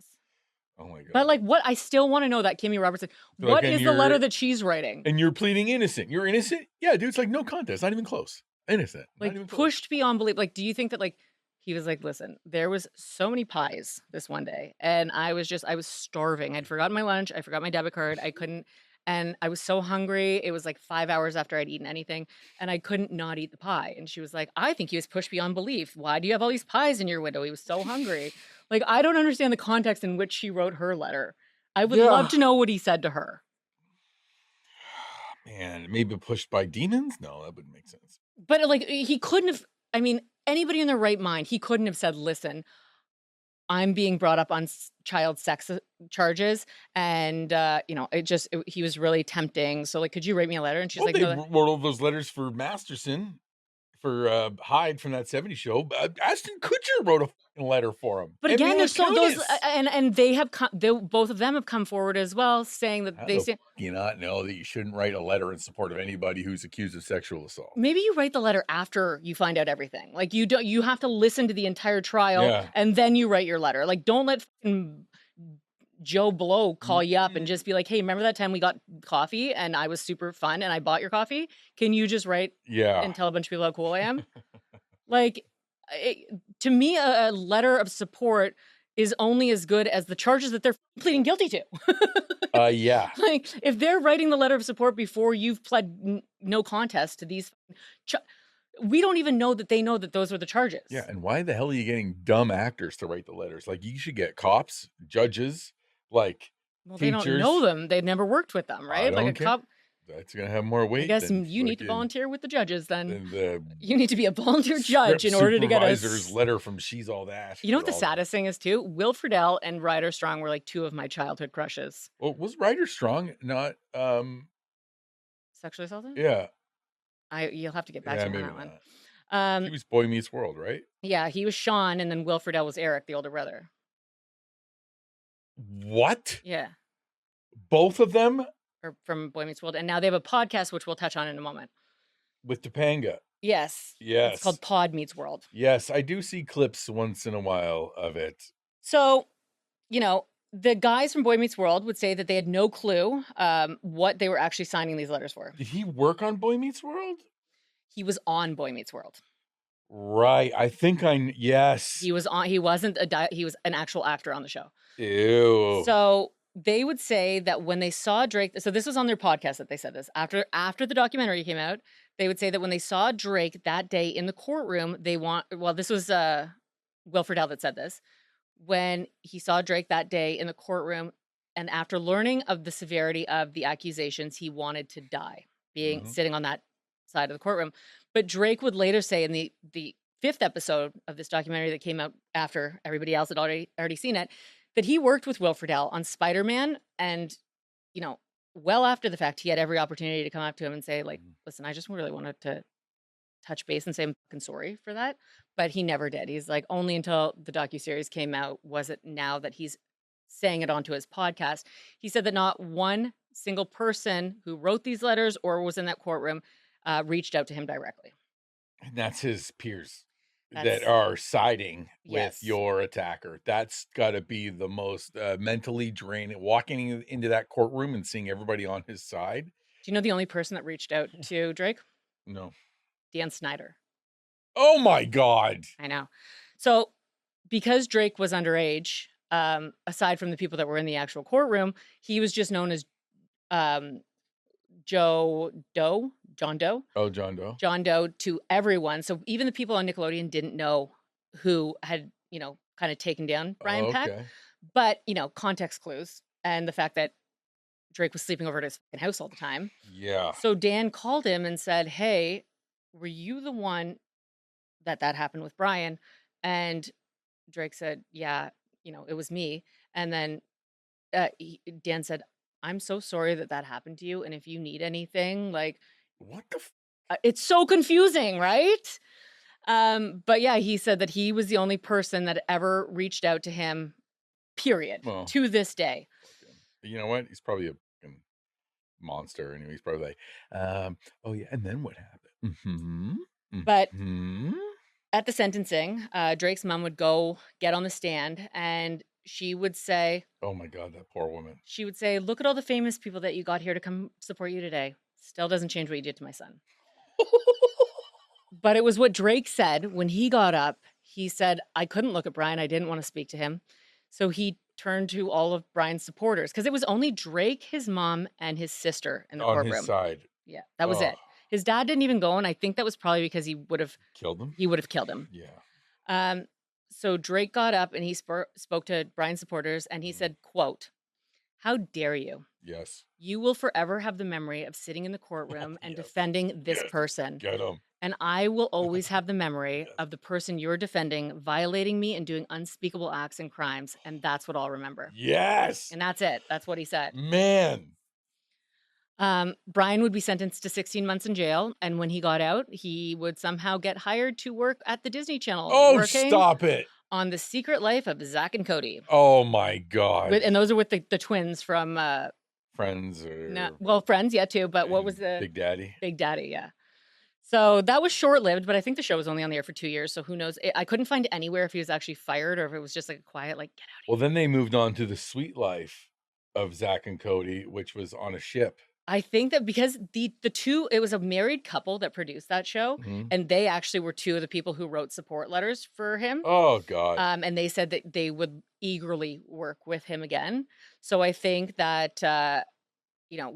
B: oh my god.
A: But like, what? I still want to know that Kimmy Robertson.
B: So, like,
A: What
B: and
A: is the letter
B: you're
A: that she's writing?
B: and you're pleading innocent. You're innocent? Yeah, dude, it's like no contest, not even close. Innocent, not
A: Like
B: even close.
A: pushed beyond belief. Like, do you think that, like, he was like, listen, there was so many pies this one day, and I was starving. I'd forgotten my lunch. I forgot my debit card. I couldn't, and I was so hungry. It was like 5 hours after I'd eaten anything, and I couldn't not eat the pie. And she was like, I think he was pushed beyond belief. Why do you have all these pies in your window? He was so hungry. Like, I don't understand the context in which she wrote her letter. I would love to know what he said to her.
B: Man, maybe pushed by demons? No, that wouldn't make sense.
A: But like, he couldn't have, I mean, anybody in their right mind, he couldn't have said, listen, I'm being brought up on child sex charges, and he was really tempting. So like, could you write me a letter? And she's
B: Well,
A: like,
B: they
A: no.
B: wrote all those letters for Masterson Hyde from that '70s show, Ashton Kutcher wrote a fucking letter for him,
A: But
B: and
A: again,
B: Mila
A: there's so those
B: Kunis.
A: and they have both of them have come forward as well saying that
B: How
A: they
B: the
A: say
B: do you not know that you shouldn't write a letter in support of anybody who's accused of sexual assault?
A: maybe you write the letter after you find out everything. Like, you have to listen to the entire trial,
B: Yeah.
A: and then you write your letter. Like, don't let fucking Joe Blow call you up and
B: Mm,
A: just be like, "Hey, remember that time we got coffee and I was super fun and I bought your coffee? Can you just write
B: yeah.
A: and tell a bunch of people how cool I am?" Like, it to me, a letter of support is only as good as the charges that they're pleading guilty to.
B: Yeah.
A: Like, if they're writing the letter of support before you've pled no contest to these ch we don't even know that they know that those were the
B: Yeah,
A: charges.
B: and why the hell are you getting dumb actors to write the letters? Like, you should get cops, judges, like,
A: Well, they don't know
B: teachers.
A: them. They've never worked with them,
B: I
A: right? Like a
B: don't care.
A: cop
B: That's gonna have more
A: I
B: weight
A: guess
B: than
A: you need to
B: fucking
A: volunteer with the judges then.
B: than the
A: You need to be a volunteer judge
B: script
A: in order to get
B: supervisor's
A: us.
B: letter from She's All That
A: You know what
B: with
A: the
B: all the
A: saddest thing is too? Will Friedle and Ryder Strong were like 2 of my childhood crushes.
B: well, was Ryder Strong not,
A: Sexually assaulted?
B: yeah,
A: You'll have to get back to
B: yeah,
A: me on
B: maybe
A: that one.
B: not. He
A: Um,
B: was Boy Meets World, right?
A: yeah, he was Sean, and then Will Friedle was Eric, the older brother.
B: What?
A: Yeah,
B: Both of them
A: or from Boy Meets World, and now they have a podcast which we'll touch on in a moment.
B: with Topanga.
A: Yes, it's
B: Yes.
A: called Pod Meets World.
B: Yes, I do see clips once in a while of it.
A: So, the guys from Boy Meets World would say that they had no clue what they were actually signing these letters for.
B: Did he work on Boy Meets World?
A: He was on Boy Meets World.
B: Right, I think I kn yes.
A: He wasn't he was an actual actor on the show.
B: Ew.
A: So they would say that when they saw Drake, so this was on their podcast that they said this after the documentary came out, they would say that when they saw Drake that day in the courtroom, this was Will Friedle that said this. When he saw Drake that day in the courtroom, and after learning of the severity of the accusations, he wanted to die, being
B: Mhm.
A: sitting on that side of the courtroom. But Drake would later say in the fifth episode of this documentary that came out after everybody else had already seen it, that he worked with Will Friedle on Spider-Man, and you know, well after the fact, he had every opportunity to come up to him and say, like,
B: Mhm.
A: "Listen, I just really wanted to touch base and say I'm fucking sorry for that," but he never did. He's like, only until the docuseries came out was it now that he's saying it onto his podcast. He said that not one single person who wrote these letters or was in that courtroom reached out to him directly.
B: And that's his peers that
A: That's
B: are siding with
A: yes.
B: your attacker. That's gotta be the most, mentally draining walking into that courtroom and seeing everybody on his side.
A: Do you know the only person that reached out to Drake?
B: No.
A: Dan Snyder.
B: Oh my god!
A: I know. So because Drake was underage, aside from the people that were in the actual courtroom, he was just known as um, Joe Doe, John Doe,
B: Oh, John Doe?
A: John Doe to everyone. So even the people on Nickelodeon didn't know who had, kind of taken down Brian
B: Oh,
A: Peck.
B: okay.
A: But, context clues and the fact that Drake was sleeping over at his fucking house all the time.
B: Yeah.
A: So Dan called him and said, "Hey, were you the one that happened with Brian?" And Drake said, "Yeah, it was me." And then Dan said, "I'm so sorry that happened to you. And if you need anything, like,
B: What the f
A: it's so confusing, right?" But yeah, he said that he was the only person that ever reached out to him, period,
B: well,
A: to this day.
B: fucking you know what? He's probably a fucking monster, and he's probably like, "Oh, yeah, and then what happened?" Mhm.
A: But
B: Mhm.
A: at the sentencing, Drake's mom would go get on the stand, and
B: Oh my god, that poor woman.
A: she would say, "Look at all the famous people that you got here to come support you today. Still doesn't change what you did to my son." But it was what Drake said when he got up. He said, "I couldn't look at Brian. I didn't want to speak to him." So he turned to all of Brian's supporters because it was only Drake, his mom, and his sister in the
B: On his
A: courtroom.
B: side.
A: Yeah, that was
B: Oh,
A: it. His dad didn't even go, and I think that was probably because
B: killed him?
A: he would have killed him.
B: Yeah.
A: Um, so Drake got up and he spoke to Brian's supporters, and he
B: Mhm.
A: said, "Quote, how dare you?
B: Yes.
A: You will forever have the memory of sitting in the
B: Oh,
A: courtroom and
B: yes.
A: defending this
B: Yes.
A: person.
B: Get him.
A: And I will always have the memory
B: Yes.
A: of the person you're defending violating me and doing unspeakable acts and crimes. And that's what I'll remember."
B: Yes!
A: And that's it. That's what he said.
B: Man!
A: Brian would be sentenced to 16 months in jail, and when he got out, he would somehow get hired to work at the Disney Channel,
B: Oh,
A: working
B: stop it.
A: on The Secret Life of Zach and Cody.
B: Oh my god.
A: And those are with the twins from
B: Friends
A: no,
B: or
A: well, Friends, yeah, too, but what was
B: and
A: the
B: Big Daddy?
A: Big Daddy, yeah. So that was short-lived, but I think the show was only on the air for 2 years, so who knows? I couldn't find anywhere if he was actually fired or if it was just like a quiet, like, "Get out of
B: Well,
A: here."
B: then they moved on to The Sweet Life of Zach and Cody, which was on a ship.
A: I think that because the 2 it was a married couple that produced that show,
B: Mhm.
A: and they actually were 2 of the people who wrote support letters for him.
B: Oh god.
A: And they said that they would eagerly work with him again. So I think that,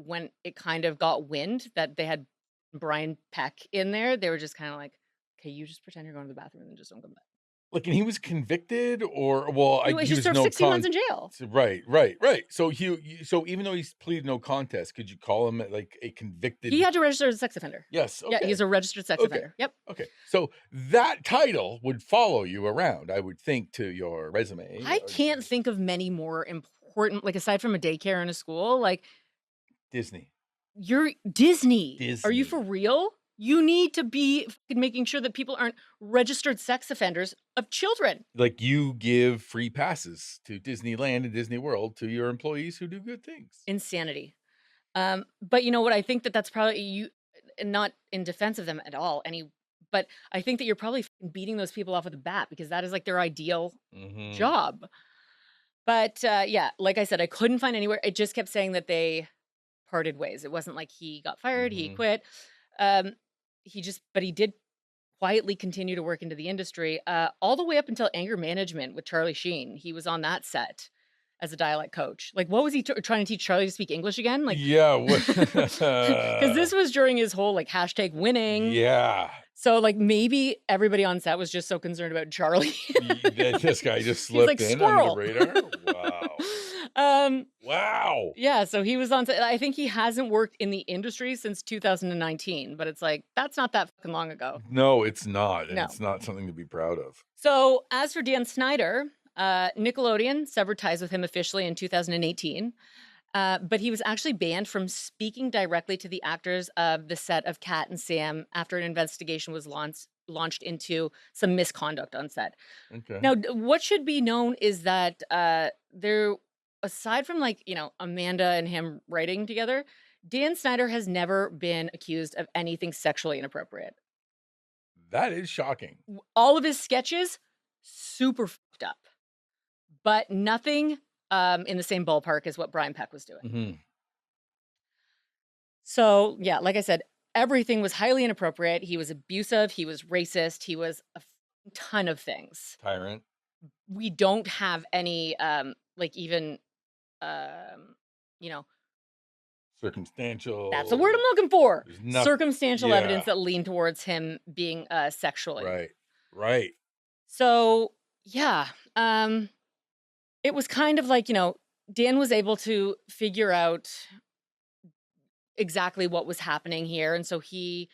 A: when it kind of got wind that they had Brian Peck in there, they were just kinda like, "Okay, you just pretend you're going to the bathroom and just don't come back."
B: Like, and he was convicted or well,
A: He
B: he
A: just
B: was
A: served
B: no
A: 16 months
B: con
A: in jail.
B: right, right, right. So so even though he's pleaded no contest, could you call him, like, a
A: He
B: convicted
A: had to register as a sex offender.
B: Yes,
A: Yeah,
B: okay,
A: he's a registered sex
B: okay,
A: offender. Yep.
B: okay. So that title would follow you around, I would think, to your resume
A: I
B: or
A: can't think of many more important, like, aside from a daycare and a school, like,
B: Disney.
A: you're Disney. Are you for
B: Disney.
A: real? You need to be fucking making sure that people aren't registered sex offenders of children.
B: Like, you give free passes to Disneyland and Disney World to your employees who do good things.
A: Insanity. But you know what? I think that that's probably you, not in defense of them at all. But I think that you're probably fucking beating those people off with a bat because that is like their ideal
B: Mhm,
A: job. But yeah, like I said, I couldn't find anywhere. It just kept saying that they parted ways. It wasn't like he got fired, he
B: mhm.
A: quit. Um, but he did quietly continue to work into the industry, all the way up until Anger Management with Charlie Sheen. He was on that set as a dialect coach. Like, what was he trying to teach Charlie to speak English again? Like,
B: Yeah,
A: because this was during his whole like hashtag winning.
B: yeah.
A: So like maybe everybody on set was just so concerned about Charlie.
B: This guy just
A: He's like
B: slipped in under the
A: squirrel.
B: radar? Wow.
A: um,
B: Wow.
A: yeah, so he was on set. I think he hasn't worked in the industry since 2019, but it's like that's not that fucking long ago.
B: No, it's not, and
A: No.
B: it's not something to be proud of.
A: So, as for Dan Snyder, Nickelodeon severed ties with him officially in 2018, but he was actually banned from speaking directly to the actors of the set of Cat and Sam after an investigation was launched into some misconduct on set.
B: Okay.
A: Now, what should be known is that there, aside from like Amanda and him writing together, Dan Snyder has never been accused of anything sexually inappropriate.
B: That is shocking.
A: All of his sketches, super fucked up, but nothing in the same ballpark as what Brian Peck was doing.
B: Mhm.
A: So, yeah, like I said, everything was highly inappropriate. He was abusive, he was racist, he was a ton of things.
B: Tyrant.
A: We don't have any like even um you know, that's the word I'm
B: Circumstantial.
A: looking for.
B: There's nothing.
A: Circumstantial
B: Yeah.
A: evidence that lean towards him being sexually.
B: Right. Right.
A: So, yeah, it was kind of like, Dan was able to figure out exactly what was happening here, and so he'd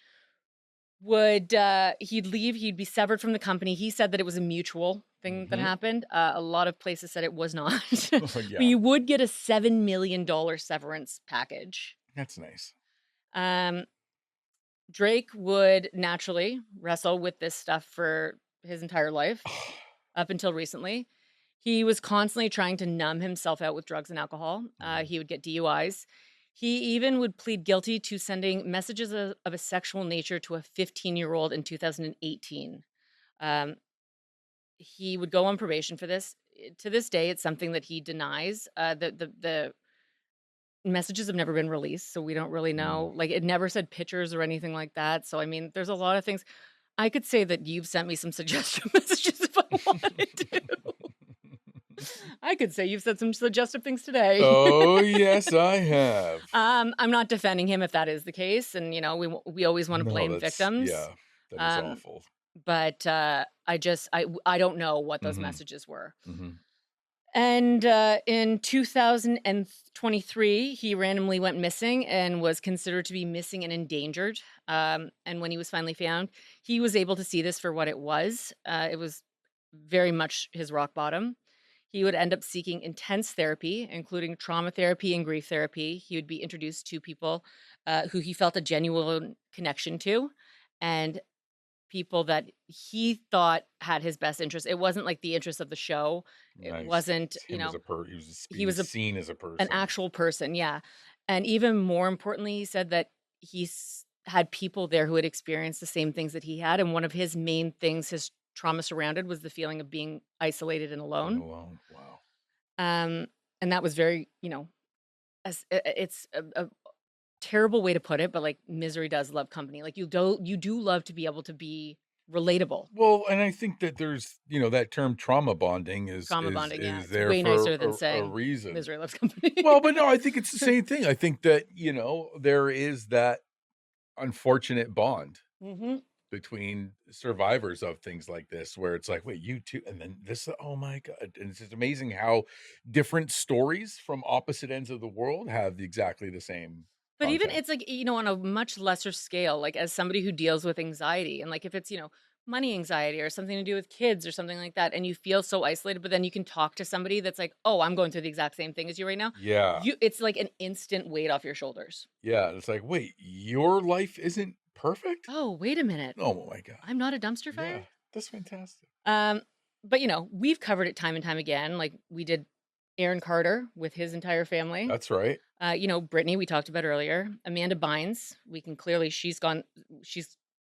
A: leave, he'd be severed from the company. He said that it was a mutual thing that
B: Mhm.
A: happened. A lot of places said it was not.
B: Oh,
A: But
B: yeah.
A: you would get a $7 million severance package.
B: That's nice.
A: Um, Drake would naturally wrestle with this stuff for his entire life up until recently. He was constantly trying to numb himself out with drugs and alcohol.
B: Mhm.
A: He would get DUIs. He even would plead guilty to sending messages of a sexual nature to a 15-year-old in 2018. Um, he would go on probation for this. To this day, it's something that he denies. The messages have never been released, so we don't really
B: Mm.
A: know. Like, it never said pictures or anything like that. So, I mean, there's a lot of things. I could say that you've sent me some suggestive messages if I wanted to. I could say you've said some suggestive things today.
B: Oh, yes, I have.
A: I'm not defending him if that is the case, and we always want to
B: No,
A: blame
B: that's
A: victims.
B: yeah, that is
A: Um,
B: awful.
A: but I don't know what those
B: Mhm,
A: messages were.
B: mhm.
A: And in 2023, he randomly went missing and was considered to be missing and endangered. And when he was finally found, he was able to see this for what it was. It was very much his rock bottom. He would end up seeking intense therapy, including trauma therapy and grief therapy. He would be introduced to people who he felt a genuine connection to, and people that he thought had his best interest. It wasn't like the interest of the show. It
B: Nice.
A: wasn't,
B: It's him as a he was just
A: he
B: being
A: was
B: seen as a
A: an
B: person.
A: actual person, yeah. And even more importantly, he said that had people there who had experienced the same things that he had, and one of his main things his trauma surrounded was the feeling of being isolated and
B: And
A: alone.
B: alone. Wow.
A: Um, and that was very, as it's a terrible way to put it, but, like, misery does love company. Like, you do love to be able to be relatable.
B: Well, and I think that there's, that term trauma bonding is
A: Trauma
B: is
A: bonding, yeah,
B: is
A: it's
B: there
A: way
B: for
A: nicer than
B: a
A: saying
B: reason.
A: misery loves company.
B: Well, but no, I think it's the same thing. I think that, there is that unfortunate bond
A: Mhm.
B: between survivors of things like this where it's like, "Wait, you too?" And then this, oh my god, and it's just amazing how different stories from opposite ends of the world have exactly the same
A: But even
B: content.
A: it's like, on a much lesser scale, like as somebody who deals with anxiety and like if it's, money anxiety or something to do with kids or something like that, and you feel so isolated, but then you can talk to somebody that's like, oh, I'm going through the exact same thing as you right now.
B: Yeah,
A: It's like an instant weight off your shoulders.
B: yeah, it's like, "Wait, your life isn't perfect?"
A: Oh, wait a minute.
B: Oh my god.
A: I'm not a dumpster
B: Yeah,
A: fire.
B: that's fantastic.
A: Um, but we've covered it time and time again. Like we did Aaron Carter with his entire family.
B: That's right.
A: Brittany, we talked about earlier. Amanda Bynes, we can clearly she's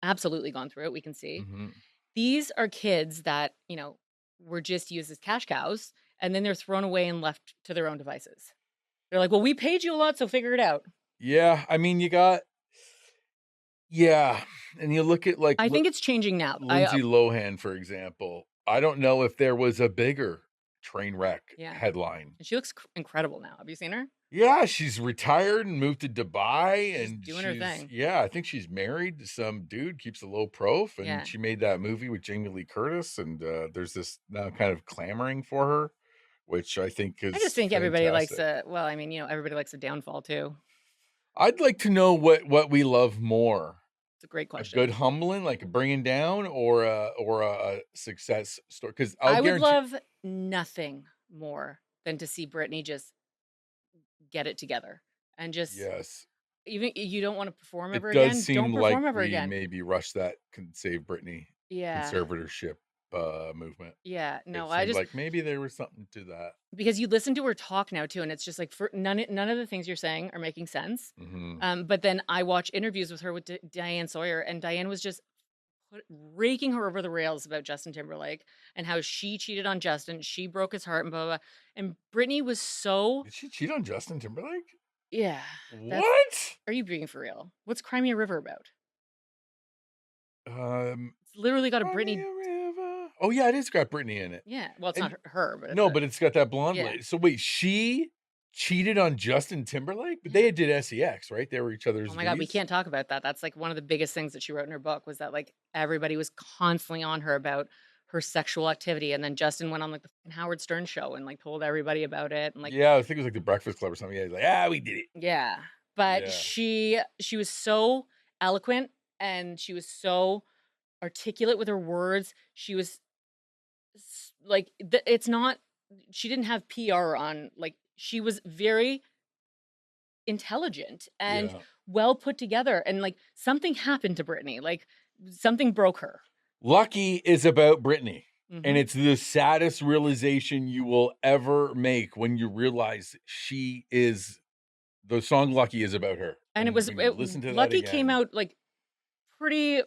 A: absolutely gone through it. We can see.
B: Mhm.
A: These are kids that, were just used as cash cows and then they're thrown away and left to their own devices. They're like, well, we paid you a lot, so figure it out.
B: Yeah, I mean, you got yeah, and you look at, like,
A: I think it's changing now.
B: Lindsay Lohan, for example. I don't know if there was a bigger train wreck
A: Yeah.
B: headline.
A: And she looks incredible now. Have you seen her?
B: Yeah, she's retired and moved to Dubai,
A: She's
B: and
A: doing her
B: she's
A: thing.
B: yeah, I think she's married to some dude, keeps a low prof, and
A: Yeah.
B: she made that movie with Jamie Lee Curtis, and, there's this now kind of clamoring for her, which I think
A: I just
B: is
A: think everybody likes
B: fantastic.
A: a well, I mean, everybody likes a downfall too.
B: I'd like to know what we love more.
A: It's a great
B: A
A: question.
B: good humbling, like a bringing down, or a success story? Because 'cause I'll
A: I would
B: guarantee
A: love nothing more than to see Britney just get it together and just
B: yes.
A: even you don't want to perform
B: It
A: ever
B: does
A: again, don't
B: seem like
A: perform ever
B: we
A: again.
B: maybe rushed that can Save Britney
A: Yeah.
B: conservatorship, movement.
A: Yeah.
B: It
A: No, I
B: seemed
A: just
B: like maybe there was something to that.
A: because you listen to her talk now too, and it's just like for none of the things you're saying are making sense.
B: Mhm.
A: But then I watch interviews with her with Diane Sawyer, and Diane was just raking her over the rails about Justin Timberlake and how she cheated on Justin, she broke his heart, and blah blah. Blah. And Britney was so
B: Did she cheat on Justin Timberlake?
A: yeah. That's
B: What?
A: are you being for real? What's Crimea River about?
B: Um,
A: It's literally got a
B: Cry Me
A: Britney.
B: a River. Oh, yeah, it has got Britney in it.
A: Yeah. Well, it's not
B: And
A: her, but it's
B: no,
A: a
B: but it's got that blonde
A: yeah.
B: lady. So wait, she cheated on Justin Timberlake? But
A: Yeah.
B: they did SEX, right? They were each
A: Oh
B: other's
A: my god, we
B: V's?
A: can't talk about that. That's like one of the biggest things that she wrote in her book was that like everybody was constantly on her about her sexual activity, and then Justin went on like the fucking Howard Stern show and like told everybody about it, and like
B: Yeah, I think it was like the Breakfast Club or something. Yeah, he's like, "Ah, we did it."
A: yeah. But
B: Yeah.
A: she was so eloquent and she was so articulate with her words. She was like it's not she didn't have PR on like she was very intelligent and
B: Yeah.
A: well put together and like something happened to Brittany like something broke her.
B: Lucky is about Britney, and
A: Hmm.
B: it's the saddest realization you will ever make when you realize she is the song Lucky is about her,
A: And
B: and when you listen to that
A: Lucky came
B: again,
A: out like pretty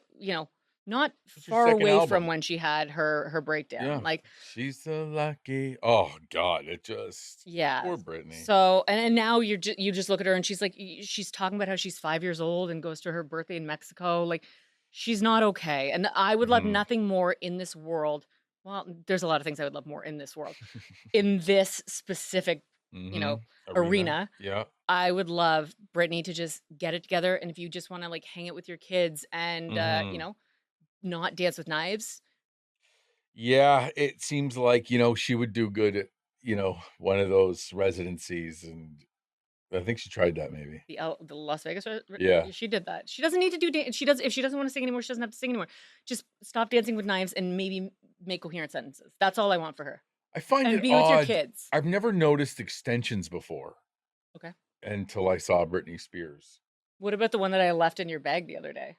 A: not
B: it's her
A: far
B: second
A: away from
B: album.
A: when she had her breakdown
B: Yeah.
A: like
B: She's so lucky. Oh god, it just
A: yeah.
B: poor Britney.
A: So and now you just look at her and she's like she's talking about how she's 5 years old and goes to her birthday in Mexico. Like she's not okay. And I would love
B: Mhm.
A: nothing more in this world. Well, there's a lot of things I would love more in this world. In this specific, you know,
B: Mhm. Arena.
A: arena,
B: Yeah.
A: I would love Brittany to just get it together. And if you just want to like hang it with your kids and
B: Mhm.
A: not dance with knives,
B: Yeah, it seems like, she would do good at, one of those residencies, and I think she tried that maybe.
A: The Las Vegas
B: Yeah.
A: she did that. She doesn't need to do she does if she doesn't wanna sing anymore, she doesn't have to sing anymore. Just stop dancing with knives and maybe make coherent sentences. That's all I want for her.
B: I find
A: and
B: it
A: be with your
B: odd.
A: kids.
B: I've never noticed extensions before
A: Okay.
B: until I saw Britney Spears.
A: What about the one that I left in your bag the other day?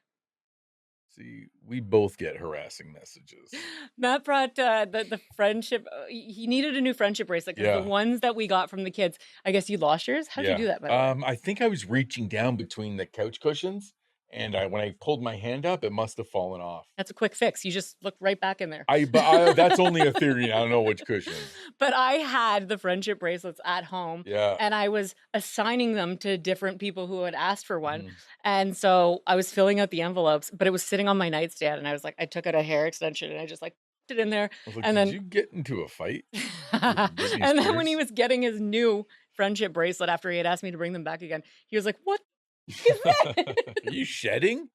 B: See, we both get harassing messages.
A: Matt brought, the friendship he needed a new friendship bracelet because the
B: Yeah,
A: ones that we got from the kids I guess you lost yours? How'd you
B: yeah.
A: do that, by the way?
B: I think I was reaching down between the couch cushions, and when I pulled my hand up, it must have fallen off.
A: That's a quick fix. You just look right back in there.
B: That's only a theory. I don't know which cushion.
A: But I had the friendship bracelets at home,
B: Yeah.
A: and I was assigning them to different people who had asked for one,
B: Mhm.
A: and so I was filling out the envelopes, but it was sitting on my nightstand, and I was like I took out a hair extension, and I just, like, put it in there,
B: I was like,
A: and
B: "Did
A: then
B: you get into a fight with Britney
A: and then when he
B: Spears?"
A: was getting his new friendship bracelet after he had asked me to bring them back again, he was like, "What is that?"
B: Are you shedding?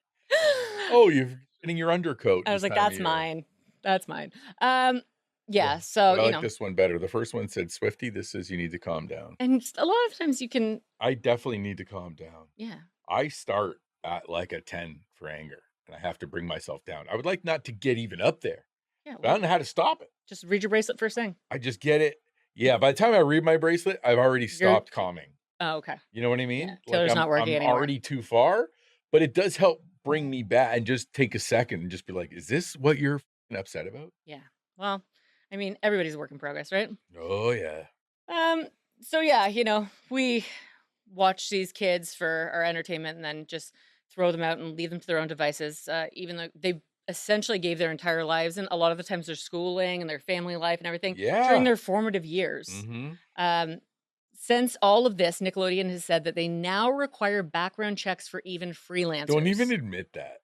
B: Oh, you're shedding your undercoat
A: I was
B: this
A: like,
B: time of
A: "That's
B: year.
A: mine. That's mine."
B: Yeah,
A: Yeah, so,
B: but I like this one better. The first one said, "Swiftie, this says you need to calm down."
A: and a lot of times you can
B: I definitely need to calm down.
A: yeah.
B: I start at, like, a 10 for anger, and I have to bring myself down. I would like not to get even up there,
A: Yeah,
B: but I
A: well,
B: don't know how to stop it.
A: just read your bracelet first thing.
B: I just get it. Yeah, by the time I read my bracelet, I've already
A: You're
B: stopped calming.
A: oh, okay.
B: You know what I
A: Yeah,
B: mean? Like,
A: Taylor's not working
B: I'm
A: anymore.
B: already too far, but it does help bring me back and just take a second and just be like, "Is this what you're f***ing upset about?"
A: Yeah. Well, I mean, everybody's a work in progress, right?
B: Oh, yeah.
A: Um, so yeah, we watch these kids for our entertainment and then just throw them out and leave them to their own devices, even though they essentially gave their entire lives and a lot of the times their schooling and their family life and everything during
B: Yeah.
A: their formative years.
B: Mhm.
A: Um, since all of this, Nickelodeon has said that they now require background checks for even
B: Don't even
A: freelancers.
B: admit that.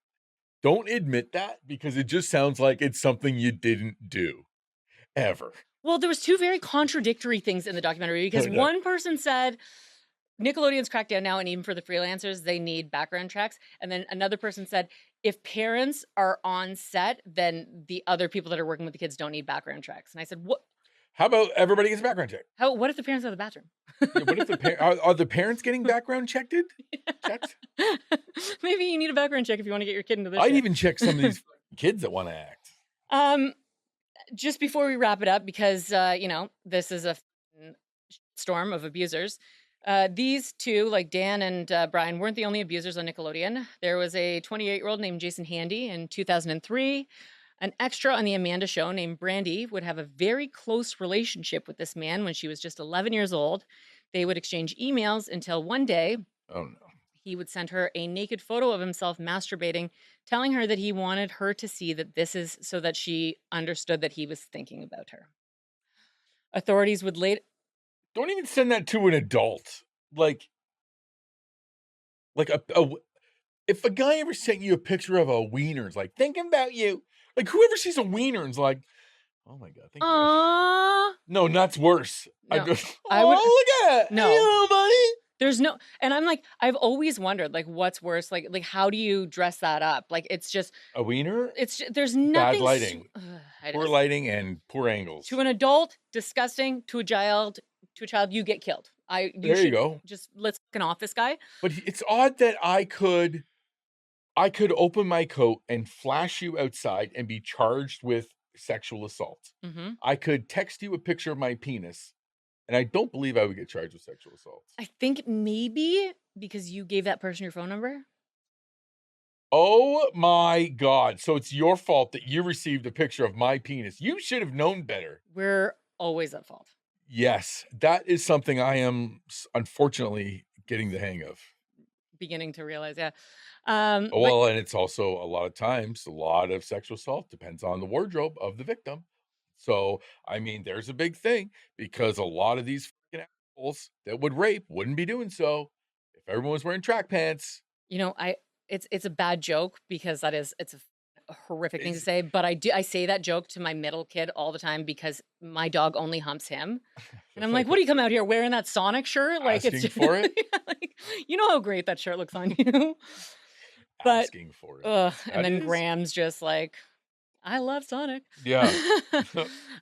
B: Don't admit that because it just sounds like it's something you didn't do, ever.
A: Well, there was 2 very contradictory things in the documentary because
B: Okay.
A: one person said Nickelodeon's cracked down now, and even for the freelancers, they need background checks, and then another person said, "If parents are on set, then the other people that are working with the kids don't need background checks," and I said, "What
B: How about everybody gets a background check?
A: what if the parents are in the bathroom?"
B: Yeah, what if are the parents getting background checked?
A: Maybe you need a background check if you wanna get your kid into this
B: I'd
A: shit.
B: even check some of these kids that wanna act.
A: Um, just before we wrap it up, because, this is a storm of abusers. These two, like Dan and Brian, weren't the only abusers on Nickelodeon. There was a 28-year-old named Jason Handy in 2003. An extra on the Amanda Show named Brandy would have a very close relationship with this man when she was just 11 years old. They would exchange emails until one day
B: Oh, no.
A: he would send her a naked photo of himself masturbating, telling her that he wanted her to see that this is so that she understood that he was thinking about her. Authorities would later
B: Don't even send that to an adult. Like like if a guy ever sent you a picture of a wiener, it's like, "Thinking about you." Like, whoever sees a wiener and is like, "Oh my god, thank you."
A: Aww.
B: No, that's worse. I
A: No,
B: just,
A: I would
B: "Oh, look at it. Hey,
A: no.
B: little buddy."
A: There's no and I'm like, I've always wondered, like, what's worse? Like, how do you dress that up? Like, it's just
B: A wiener?
A: there's
B: Bad
A: nothing
B: lighting.
A: it
B: Poor
A: is.
B: lighting and poor
A: To
B: angles.
A: an adult, disgusting. To a child, you get killed. You
B: There you
A: should
B: go.
A: just let's fucking off this guy.
B: But it's odd that I could open my coat and flash you outside and be charged with sexual assault.
A: Mhm.
B: I could text you a picture of my penis, and I don't believe I would get charged with sexual assault.
A: I think maybe because you gave that person your phone number?
B: Oh my god. So it's your fault that you received a picture of my penis. You should have known better.
A: We're always at fault.
B: Yes, that is something I am unfortunately getting the hang of.
A: Beginning to realize, yeah.
B: Oh,
A: But
B: well, and it's also a lot of times, a lot of sexual assault depends on the wardrobe of the victim. So, I mean, there's a big thing because a lot of these freaking assholes that would rape wouldn't be doing so if everyone was wearing track pants.
A: I it's a bad joke because it's a horrific thing to
B: It's
A: say, but I say that joke to my middle kid all the time because my dog only humps him. And I'm like, "What do you come out here wearing that Sonic shirt?" Like it's
B: asking
A: just
B: for it,
A: yeah, like you know how great that shirt looks on you. But
B: asking for it.
A: ugh, and
B: That
A: then
B: is,
A: Graham's just like, "I love Sonic."
B: yeah.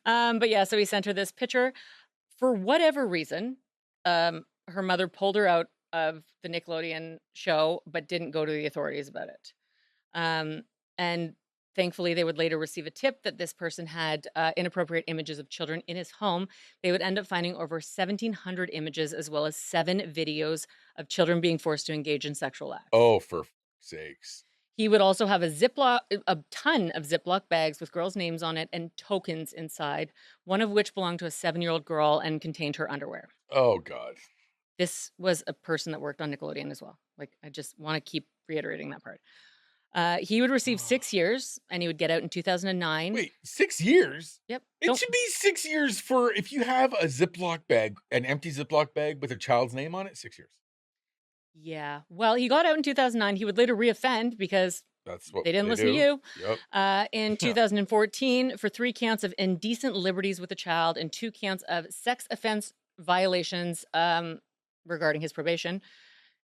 A: But yeah, so he sent her this picture. For whatever reason, her mother pulled her out of the Nickelodeon show, but didn't go to the authorities about it. Um, and Thankfully, they would later receive a tip that this person had inappropriate images of children in his home. They would end up finding over 1,700 images as well as 7 videos of children being forced to engage in sexual acts.
B: Oh, for sakes.
A: He would also have a ton of Ziploc bags with girls' names on it and tokens inside, one of which belonged to a 7-year-old girl and contained her underwear.
B: Oh, God.
A: This was a person that worked on Nickelodeon as well. Like, I just want to keep reiterating that part. He would receive 6 years, and he would get out in 2009.
B: Wait, 6 years?
A: Yep.
B: It should be 6 years for if you have a Ziploc bag, an empty Ziploc bag with a child's name on it, 6 years.
A: Yeah. Well, he got out in 2009. He would later reoffend because
B: That's what
A: they didn't
B: they
A: listen to
B: do.
A: you.
B: Yep.
A: In
B: Yeah.
A: 2014, for 3 counts of indecent liberties with a child and 2 counts of sex offense violations regarding his probation.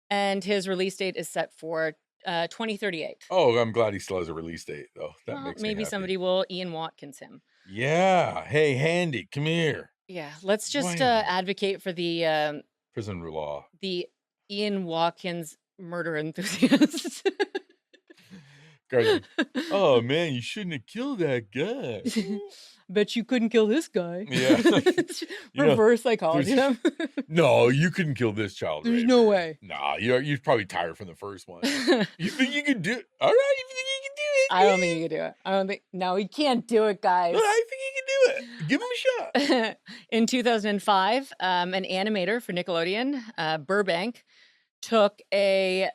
A: And his release date is set for 2038.
B: Oh, I'm glad he still has a release date, though. That
A: Well,
B: makes me
A: maybe
B: happy.
A: somebody will Ian Watkins him.
B: Yeah. Hey, Handy, come here.
A: Yeah, let's just
B: Wow.
A: advocate for
B: Prison law.
A: the Ian Watkins murder enthusiast.
B: Guys like, "Oh, man, you shouldn't have killed that guy."
A: Bet you couldn't kill this guy.
B: Yeah. You know,
A: Reverse psychology.
B: there's No, you couldn't kill this child
A: There's
B: raper.
A: no way.
B: Nah, you're probably tired from the first one. You think you can do it? All right, you think you can do it?
A: I don't think he could do it. I don't think. No, he can't do it, guys.
B: Well, I think you can do it. Give him a shot.
A: In 2005, an animator for Nickelodeon, Burbank, took a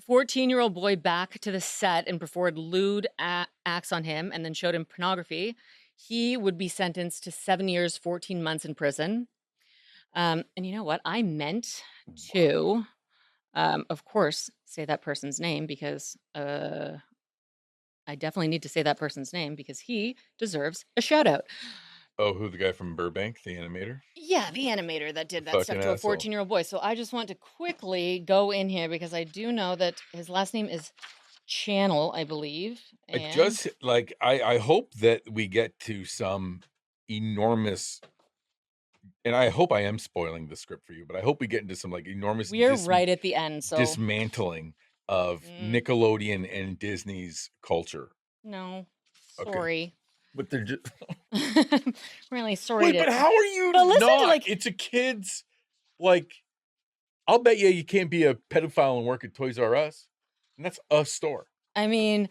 A: 14-year-old boy back to the set and performed lewd acts on him and then showed him pornography. He would be sentenced to 7 years, 14 months in prison. And you know what? I meant to, of course, say that person's name because I definitely need to say that person's name because he deserves a shout out.
B: Oh, who, the guy from Burbank, the animator?
A: Yeah, the animator that did that stuff
B: Fucking
A: to a
B: asshole.
A: 14-year-old boy. So I just want to quickly go in here because I do know that his last name is Channel, I believe.
B: I
A: And
B: just like I hope that we get to some enormous, and I hope I am spoiling the script for you, but I hope we get into some like enormous
A: we are right at the end. So
B: dismantling of Nickelodeon and Disney's culture.
A: no,
B: Okay.
A: sorry.
B: But they're just
A: Really sorry.
B: Wait, but how are you
A: But listen to,
B: not?
A: like-
B: It's a kid's, like, I'll bet you can't be a pedophile and work at Toys R Us. And that's a store.
A: I mean,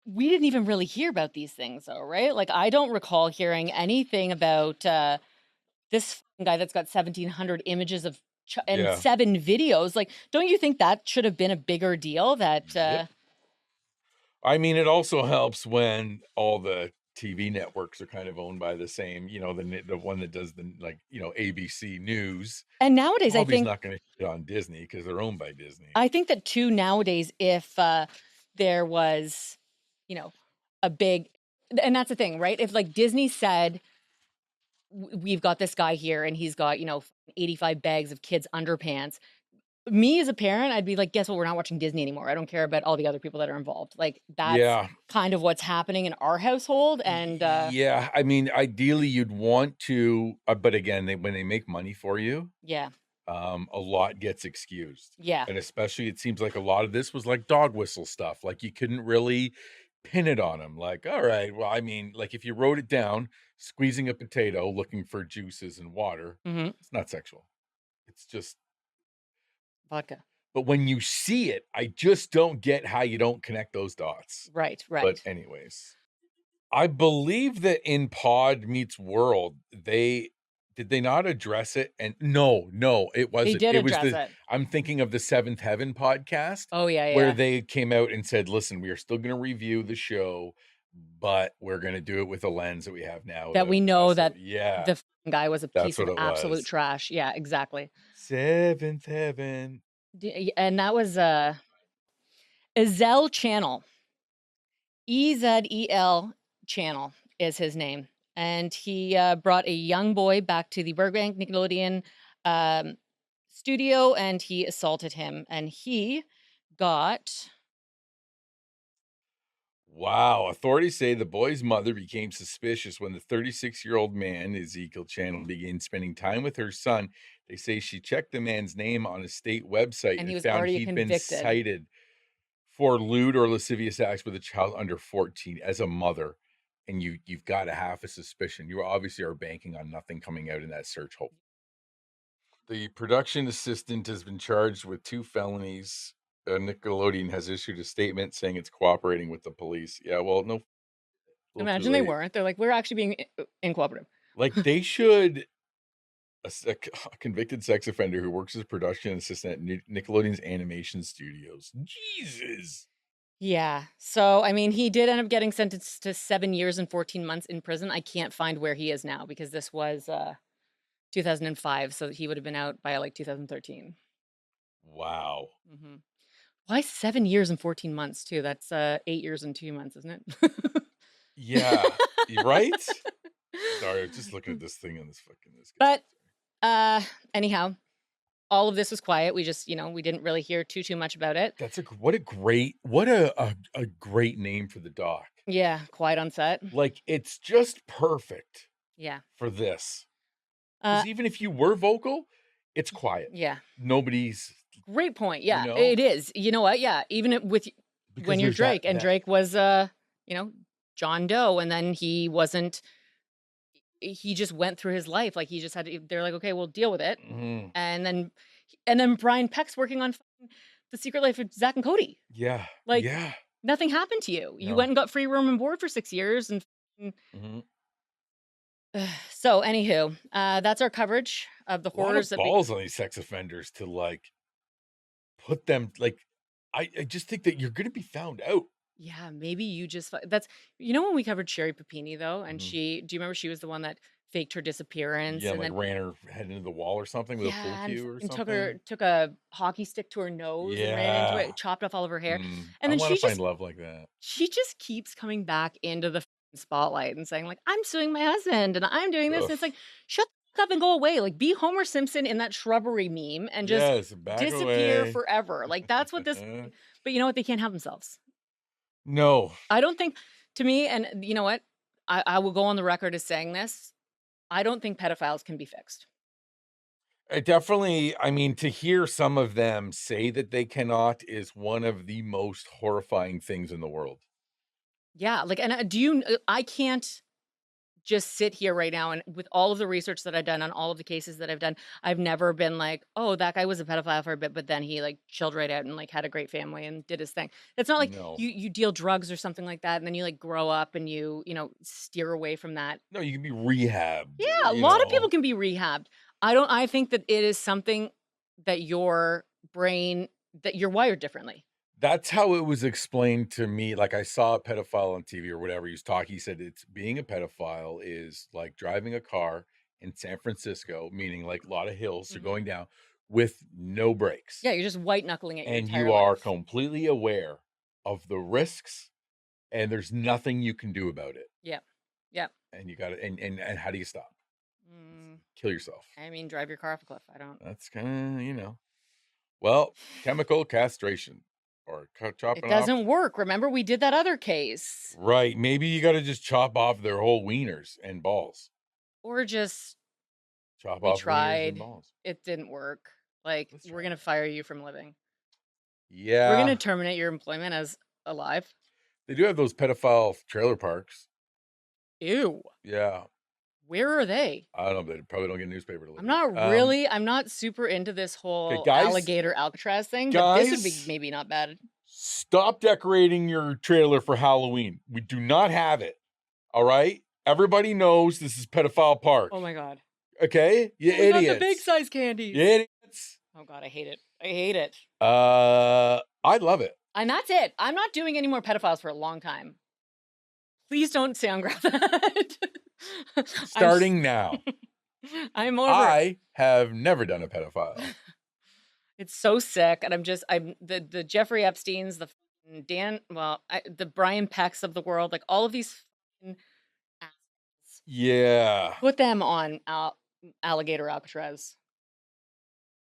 A: we didn't even really hear about these things, though, right? Like, I don't recall hearing anything about this guy that's got 1,700 images of and
B: Yeah.
A: 7 videos. Like, don't you think that should have been a bigger deal? That
B: Yep. I mean, it also helps when all the TV networks are kind of owned by the same, the one that does the, like, ABC News.
A: and nowadays, I
B: Probably
A: think
B: not going to shit on Disney because they're owned by Disney.
A: I think that too nowadays, if there was, a big, and that's the thing, right? If like Disney said, we've got this guy here and he's got, 85 bags of kids' underpants. Me as a parent, I'd be like, guess what? We're not watching Disney anymore. I don't care about all the other people that are involved. Like that's
B: Yeah.
A: kind of what's happening in our household. And
B: Yeah, I mean, ideally you'd want to, but again, when they make money for you,
A: yeah,
B: a lot gets excused.
A: yeah.
B: And especially it seems like a lot of this was like dog whistle stuff. Like you couldn't really pin it on them. Like, all right, well, I mean, like if you wrote it down, squeezing a potato, looking for juices and water,
A: Mm-hmm.
B: it's not sexual. It's just
A: Vodka.
B: But when you see it, I just don't get how you don't connect those dots.
A: Right.
B: But anyways, I believe that in Pod Meets World, did they not address it? And no, it wasn't.
A: They did
B: It was
A: address it.
B: I'm thinking of the Seventh Heaven podcast.
A: Oh yeah,
B: Where
A: yeah.
B: they came out and said, listen, we are still going to review the show, but we're going to do it with the lens that we have now.
A: That we know that
B: yeah,
A: the f***ing guy was a
B: That's
A: piece of
B: what it
A: absolute
B: was.
A: trash. Yeah, exactly.
B: Seventh Heaven.
A: And that was Ezel Channel. Ezel Channel is his name. And he brought a young boy back to the Burbank Nickelodeon studio and he assaulted him. And he got...
B: Wow. Authorities say the boy's mother became suspicious when the 36-year-old man, Ezekiel Channel, began spending time with her son. They say she checked the man's name on a state website
A: And he was
B: found
A: already
B: he'd been
A: convicted.
B: cited for lewd or lascivious acts with a child under 14 as a mother, and you've got a half a suspicion, you obviously are banking on nothing coming out in that search hole. The production assistant has been charged with 2 felonies. Nickelodeon has issued a statement saying it's cooperating with the police. Yeah, well, no, a little too
A: Imagine they
B: late.
A: weren't. They're like, "We're actually being incooperative."
B: Like, they should a convicted sex offender who works as a production assistant at Nickelodeon's animation studios. Jesus.
A: Yeah. So, I mean, he did end up getting sentenced to 7 years and 14 months in prison. I can't find where he is now because this was 2005, so he would have been out by like 2013.
B: Wow.
A: Mhm. Why 7 years and 14 months too? That's 8 years and 2 months, isn't it?
B: Yeah, right? Sorry, I was just looking at this thing on this guy.
A: But uh anyhow, all of this was quiet. We just, we didn't really hear too much about it.
B: That's a what a great what a great name for the doc.
A: Yeah, quiet on set.
B: Like, it's just perfect
A: Yeah.
B: for this.
A: Uh
B: Because even if you were vocal, it's quiet.
A: yeah.
B: Nobody's,
A: Great point.
B: you
A: Yeah,
B: know,
A: it is. You know what? Yeah, even with
B: because
A: when you're
B: there's that
A: Drake, and Drake was you know, John Doe, and then he wasn't he just went through his life like he just had to, they're like, "Okay, we'll deal with it."
B: mhm,
A: And then Brian Peck's working on fucking The Secret Life of Zach and Cody.
B: yeah,
A: Like
B: yeah,
A: nothing happened to you. You
B: no,
A: went and got free room and board for 6 years and
B: mhm.
A: so anywho, that's our coverage of the
B: A lot
A: horrors
B: of
A: that we
B: balls on these sex offenders to, like, put them like, I just think that you're gonna be found out.
A: yeah, maybe you just that's when we covered Sherry Papini though, and
B: Mhm.
A: she do you remember she was the one that faked her disappearance
B: Yeah, and,
A: and
B: like,
A: then
B: ran her head into the wall or something with a pool
A: yeah, and
B: cue or
A: fucking
B: something.
A: took a hockey stick to her nose and ran into
B: Yeah.
A: it, chopped off all of her hair. And
B: I
A: then
B: wanna find love like that.
A: she just keeps coming back into the fucking spotlight and saying like, "I'm suing my husband and I'm doing this."
B: Ugh.
A: And it's like, "Shut the fuck up and go away. Like be Homer Simpson in that shrubbery meme and just
B: Yes, back
A: disappear
B: away.
A: forever." Like that's what this but you know what? They can't help themselves.
B: No.
A: I don't think to me, and you know what? I will go on the record as saying this. I don't think pedophiles can be fixed.
B: It definitely, I mean, to hear some of them say that they cannot is one of the most horrifying things in the world.
A: Yeah, like, and I can't just sit here right now and with all of the research that I've done on all of the cases that I've done, I've never been like, "Oh, that guy was a pedophile for a bit, but then he like chilled right out and like had a great family and did his thing." It's not like
B: No.
A: you deal drugs or something like that and then you like grow up and steer away from that.
B: No, you can be rehabbed,
A: Yeah, a lot of people can be rehabbed. I think that it is something that your brain that you're wired differently.
B: That's how it was explained to me. Like, I saw a pedophile on TV or whatever. He was talking. He said, it's being a pedophile is like driving a car in San Francisco, meaning like a lot of hills are
A: Mhm.
B: going down with no brakes.
A: Yeah, you're just white knuckling it your
B: And
A: entire
B: you are
A: life.
B: completely aware of the risks, and there's nothing you can do about it.
A: Yeah. Yeah.
B: And you got to, and how do you stop?
A: Mm,
B: Kill yourself.
A: I mean, drive your car off a cliff. I don't.
B: That's kind of, well, chemical castration or
A: It
B: chopping off.
A: doesn't work. Remember, we did that other case,
B: Right. Maybe you got to just chop off their whole wieners and balls.
A: or just
B: Chop
A: we
B: off wieners and
A: tried.
B: balls.
A: It didn't work. Like,
B: Let's
A: we're
B: try
A: gonna
B: it.
A: fire you from living. We're gonna
B: Yeah.
A: terminate your employment as alive.
B: They do have those pedophile trailer parks.
A: Ew.
B: Yeah.
A: Where are they?
B: I don't know. They probably don't get a newspaper
A: I'm
B: delivered.
A: not I'm not super into this
B: Okay,
A: whole
B: guys,
A: alligator Alcatraz thing, but this would be
B: guys,
A: maybe not bad.
B: stop decorating your trailer for Halloween. We do not have it. All right. Everybody knows this is pedophile park.
A: Oh my god.
B: Okay. You
A: Oh, we got the big
B: idiots.
A: size candies.
B: You idiots.
A: Oh god, I hate it. I hate it.
B: I love it.
A: And that's it. I'm not doing any more pedophiles for a long time. Please don't sound graph that. I'm s-
B: Starting now.
A: I'm over it.
B: I have never done a pedophile.
A: It's so sick, and I'm the Jeffrey Epsteins, the the Brian Pecks of the world, like all of these fucking assholes.
B: Yeah.
A: Put them on alligator Alcatraz.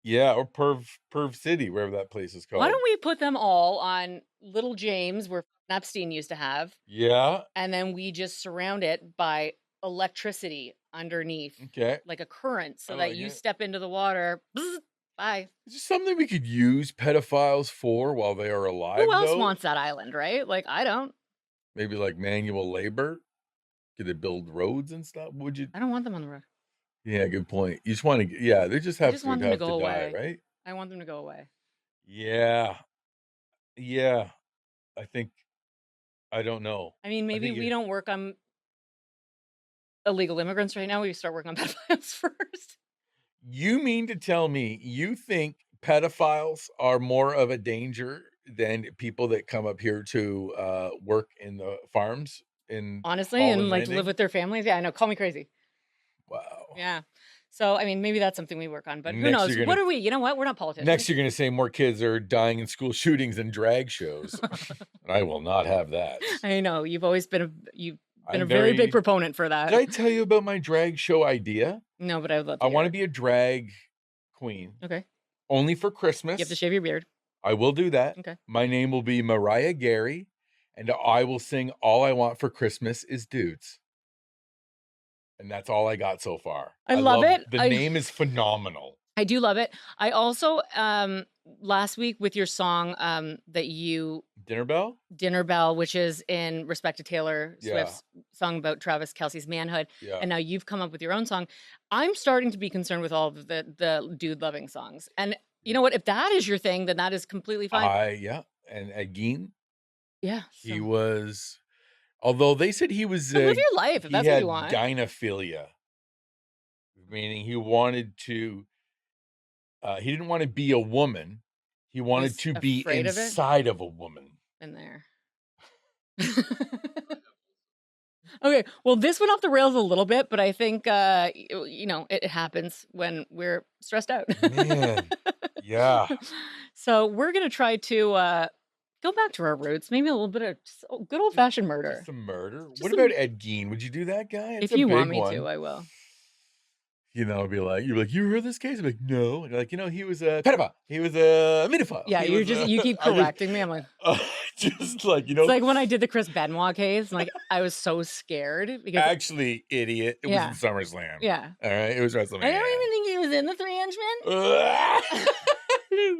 B: Yeah, or Perv City, wherever that place is
A: Why
B: called.
A: don't we put them all on Little James, where Epstein used to have,
B: Yeah.
A: and then we just surround it by electricity underneath,
B: Okay.
A: like a current,
B: I
A: so that
B: like
A: you
B: it.
A: step into the water, bzz, Bye.
B: Is there something we could use pedophiles for while they are
A: Who
B: alive,
A: else
B: though?
A: wants that island, right? Like, I don't.
B: Maybe like manual labor? Could they build roads and stuff? Would you?
A: I don't want them on the road.
B: Yeah, good point. You just want to, yeah, they just
A: I
B: have
A: just
B: to
A: want them to
B: have to
A: go
B: die,
A: away.
B: right?
A: I want them to go away.
B: Yeah, yeah. I think I don't know.
A: I mean,
B: I
A: maybe
B: think
A: we
B: you
A: don't work on illegal immigrants right now. We start working on pedophiles first.
B: you mean to tell me you think pedophiles are more of a danger than people that come up here to work in the farms in
A: Honestly, and
B: Holland
A: like to live
B: Landing?
A: with their families. Yeah, I know. Call me crazy.
B: Wow.
A: Yeah. So, I mean, maybe that's something we work on, but who
B: Next
A: knows?
B: you're
A: What
B: gonna
A: are we? You know what? We're not
B: next
A: politicians.
B: you're gonna say more kids are dying in school shootings and drag shows. I will not have that.
A: I know you've been a
B: I'm
A: very big
B: very
A: proponent for
B: Did
A: that.
B: I tell you about my drag show idea?
A: No, but I would love
B: I
A: to hear
B: wanna
A: it.
B: be a drag queen
A: Okay.
B: only for
A: You have to
B: Christmas.
A: shave your beard.
B: I will do that.
A: Okay.
B: My name will be Mariah Gary, and I will sing "All I Want for Christmas Is Dudes," and that's all I got so far.
A: I
B: I
A: love
B: love
A: it.
B: the name is phenomenal.
A: I do love it. I also last week with your song that you
B: Dinner Bell?
A: Dinner Bell, which is in respect to Taylor
B: Yeah,
A: Swift's song about Travis Kelsey's manhood,
B: yeah.
A: and now you've come up with your own song. I'm starting to be concerned with all of the dude loving songs. And you know what? If that is your thing, then that is completely fine.
B: Yeah, and Ed Gein,
A: Yeah.
B: he
A: So,
B: was although they said he was,
A: so live your life if
B: he
A: that's what you
B: had
A: want.
B: gynephilia, meaning he wanted to he didn't wanna be a woman, he
A: He
B: wanted
A: was
B: to be
A: afraid of it.
B: inside of a woman.
A: Been there. Okay, well, this went off the rails a little bit, but I think it happens when we're stressed out.
B: Man, yeah.
A: So we're gonna try to go back to our roots, maybe a little bit of just good old fashioned
B: Just
A: murder.
B: some murder?
A: Just
B: What about
A: some,
B: Ed Gein? Would you do that guy? It's
A: if
B: a
A: you want
B: big
A: me to,
B: one.
A: I will.
B: You know, be like, you're like, "You heard this case?" I'm like, "No." And you're like, he was a pedophile. He was a pedophile.
A: Yeah,
B: He was
A: you
B: a"
A: keep
B: I just
A: correcting me. I'm like,
B: just like,
A: it's like when I did the Chris Benoit case. Like I was so scared because
B: actually, idiot, it was in
A: yeah,
B: SummerSlam.
A: yeah.
B: Alright? It was
A: I don't
B: WrestleMania.
A: even think he was in the Three Henchmen.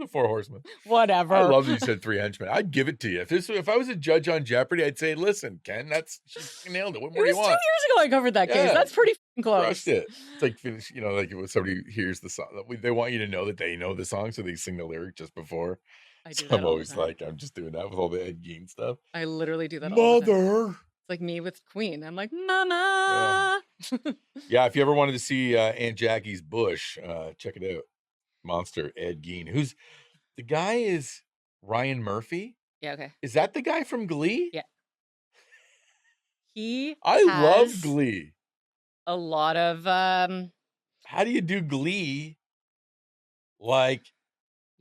B: The Four Horsemen. I
A: Whatever.
B: love that you said Three Henchmen. I'd give it to you. If I was a judge on Jeopardy, I'd say, "Listen, Ken, she nailed it. What
A: It
B: more do
A: was
B: you
A: 2
B: want?"
A: years ago I covered that case.
B: Yeah.
A: That's pretty f***ing
B: Crushed
A: close.
B: it. It's like finish, like when somebody hears the song, they want you to know that they know the song, so they sing the lyric just before.
A: I
B: So
A: do that
B: I'm
A: all the
B: always
A: time.
B: like, I'm just doing that with all the Ed Gein stuff.
A: I literally do that all the time.
B: Mother.
A: It's like me with Queen. I'm like,
B: Yeah.
A: "Mama."
B: Yeah, if you ever wanted to see Aunt Jackie's bush, check it out. Monster Ed Gein. Who's the guy is Ryan Murphy?
A: Yeah, okay.
B: Is that the guy from Glee?
A: Yeah. He
B: I love
A: has
B: Glee.
A: a lot of
B: How do you do Glee? Like,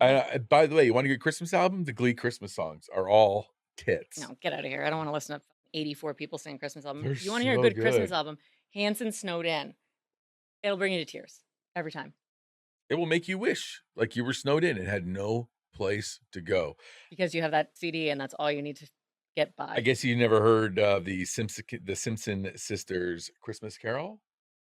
A: yeah.
B: by the way, you want a good Christmas album? The Glee Christmas songs are all tits.
A: No, get out of here. I don't want to listen to 84 people sing a Christmas album.
B: They're
A: If you want to hear a
B: so
A: good Christmas
B: good.
A: album, Hanson Snowed In. It'll bring you to tears every time
B: It will make you wish like you were snowed in and had no place to go.
A: because you have that CD and that's all you need to get
B: I
A: by.
B: guess you never heard of the Simpson sisters Christmas Carol?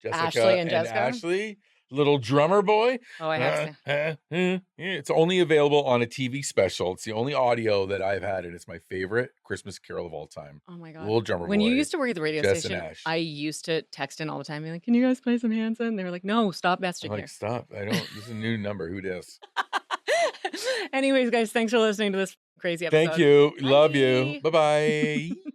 A: Ashley
B: Jessica
A: and
B: and
A: Jessica.
B: Ashley, little drummer boy.
A: Oh, I have to.
B: Yeah, it's only available on a TV special. It's the only audio that I've had, and it's my favorite Christmas Carol of all time.
A: Oh my God.
B: Little drummer
A: When you
B: boy,
A: used to work at the radio
B: Jess and
A: station,
B: Ash.
A: I used to text in all the time, being like, "Can you guys play some Hanson?" They were like, "No, stop
B: I'm
A: messaging
B: like,
A: here."
B: stop. I don't. This is a new number. Who dis?
A: Anyways, guys, thanks for listening to this crazy
B: Thank
A: episode.
B: you. Love you.
A: Bye.
B: Bye bye.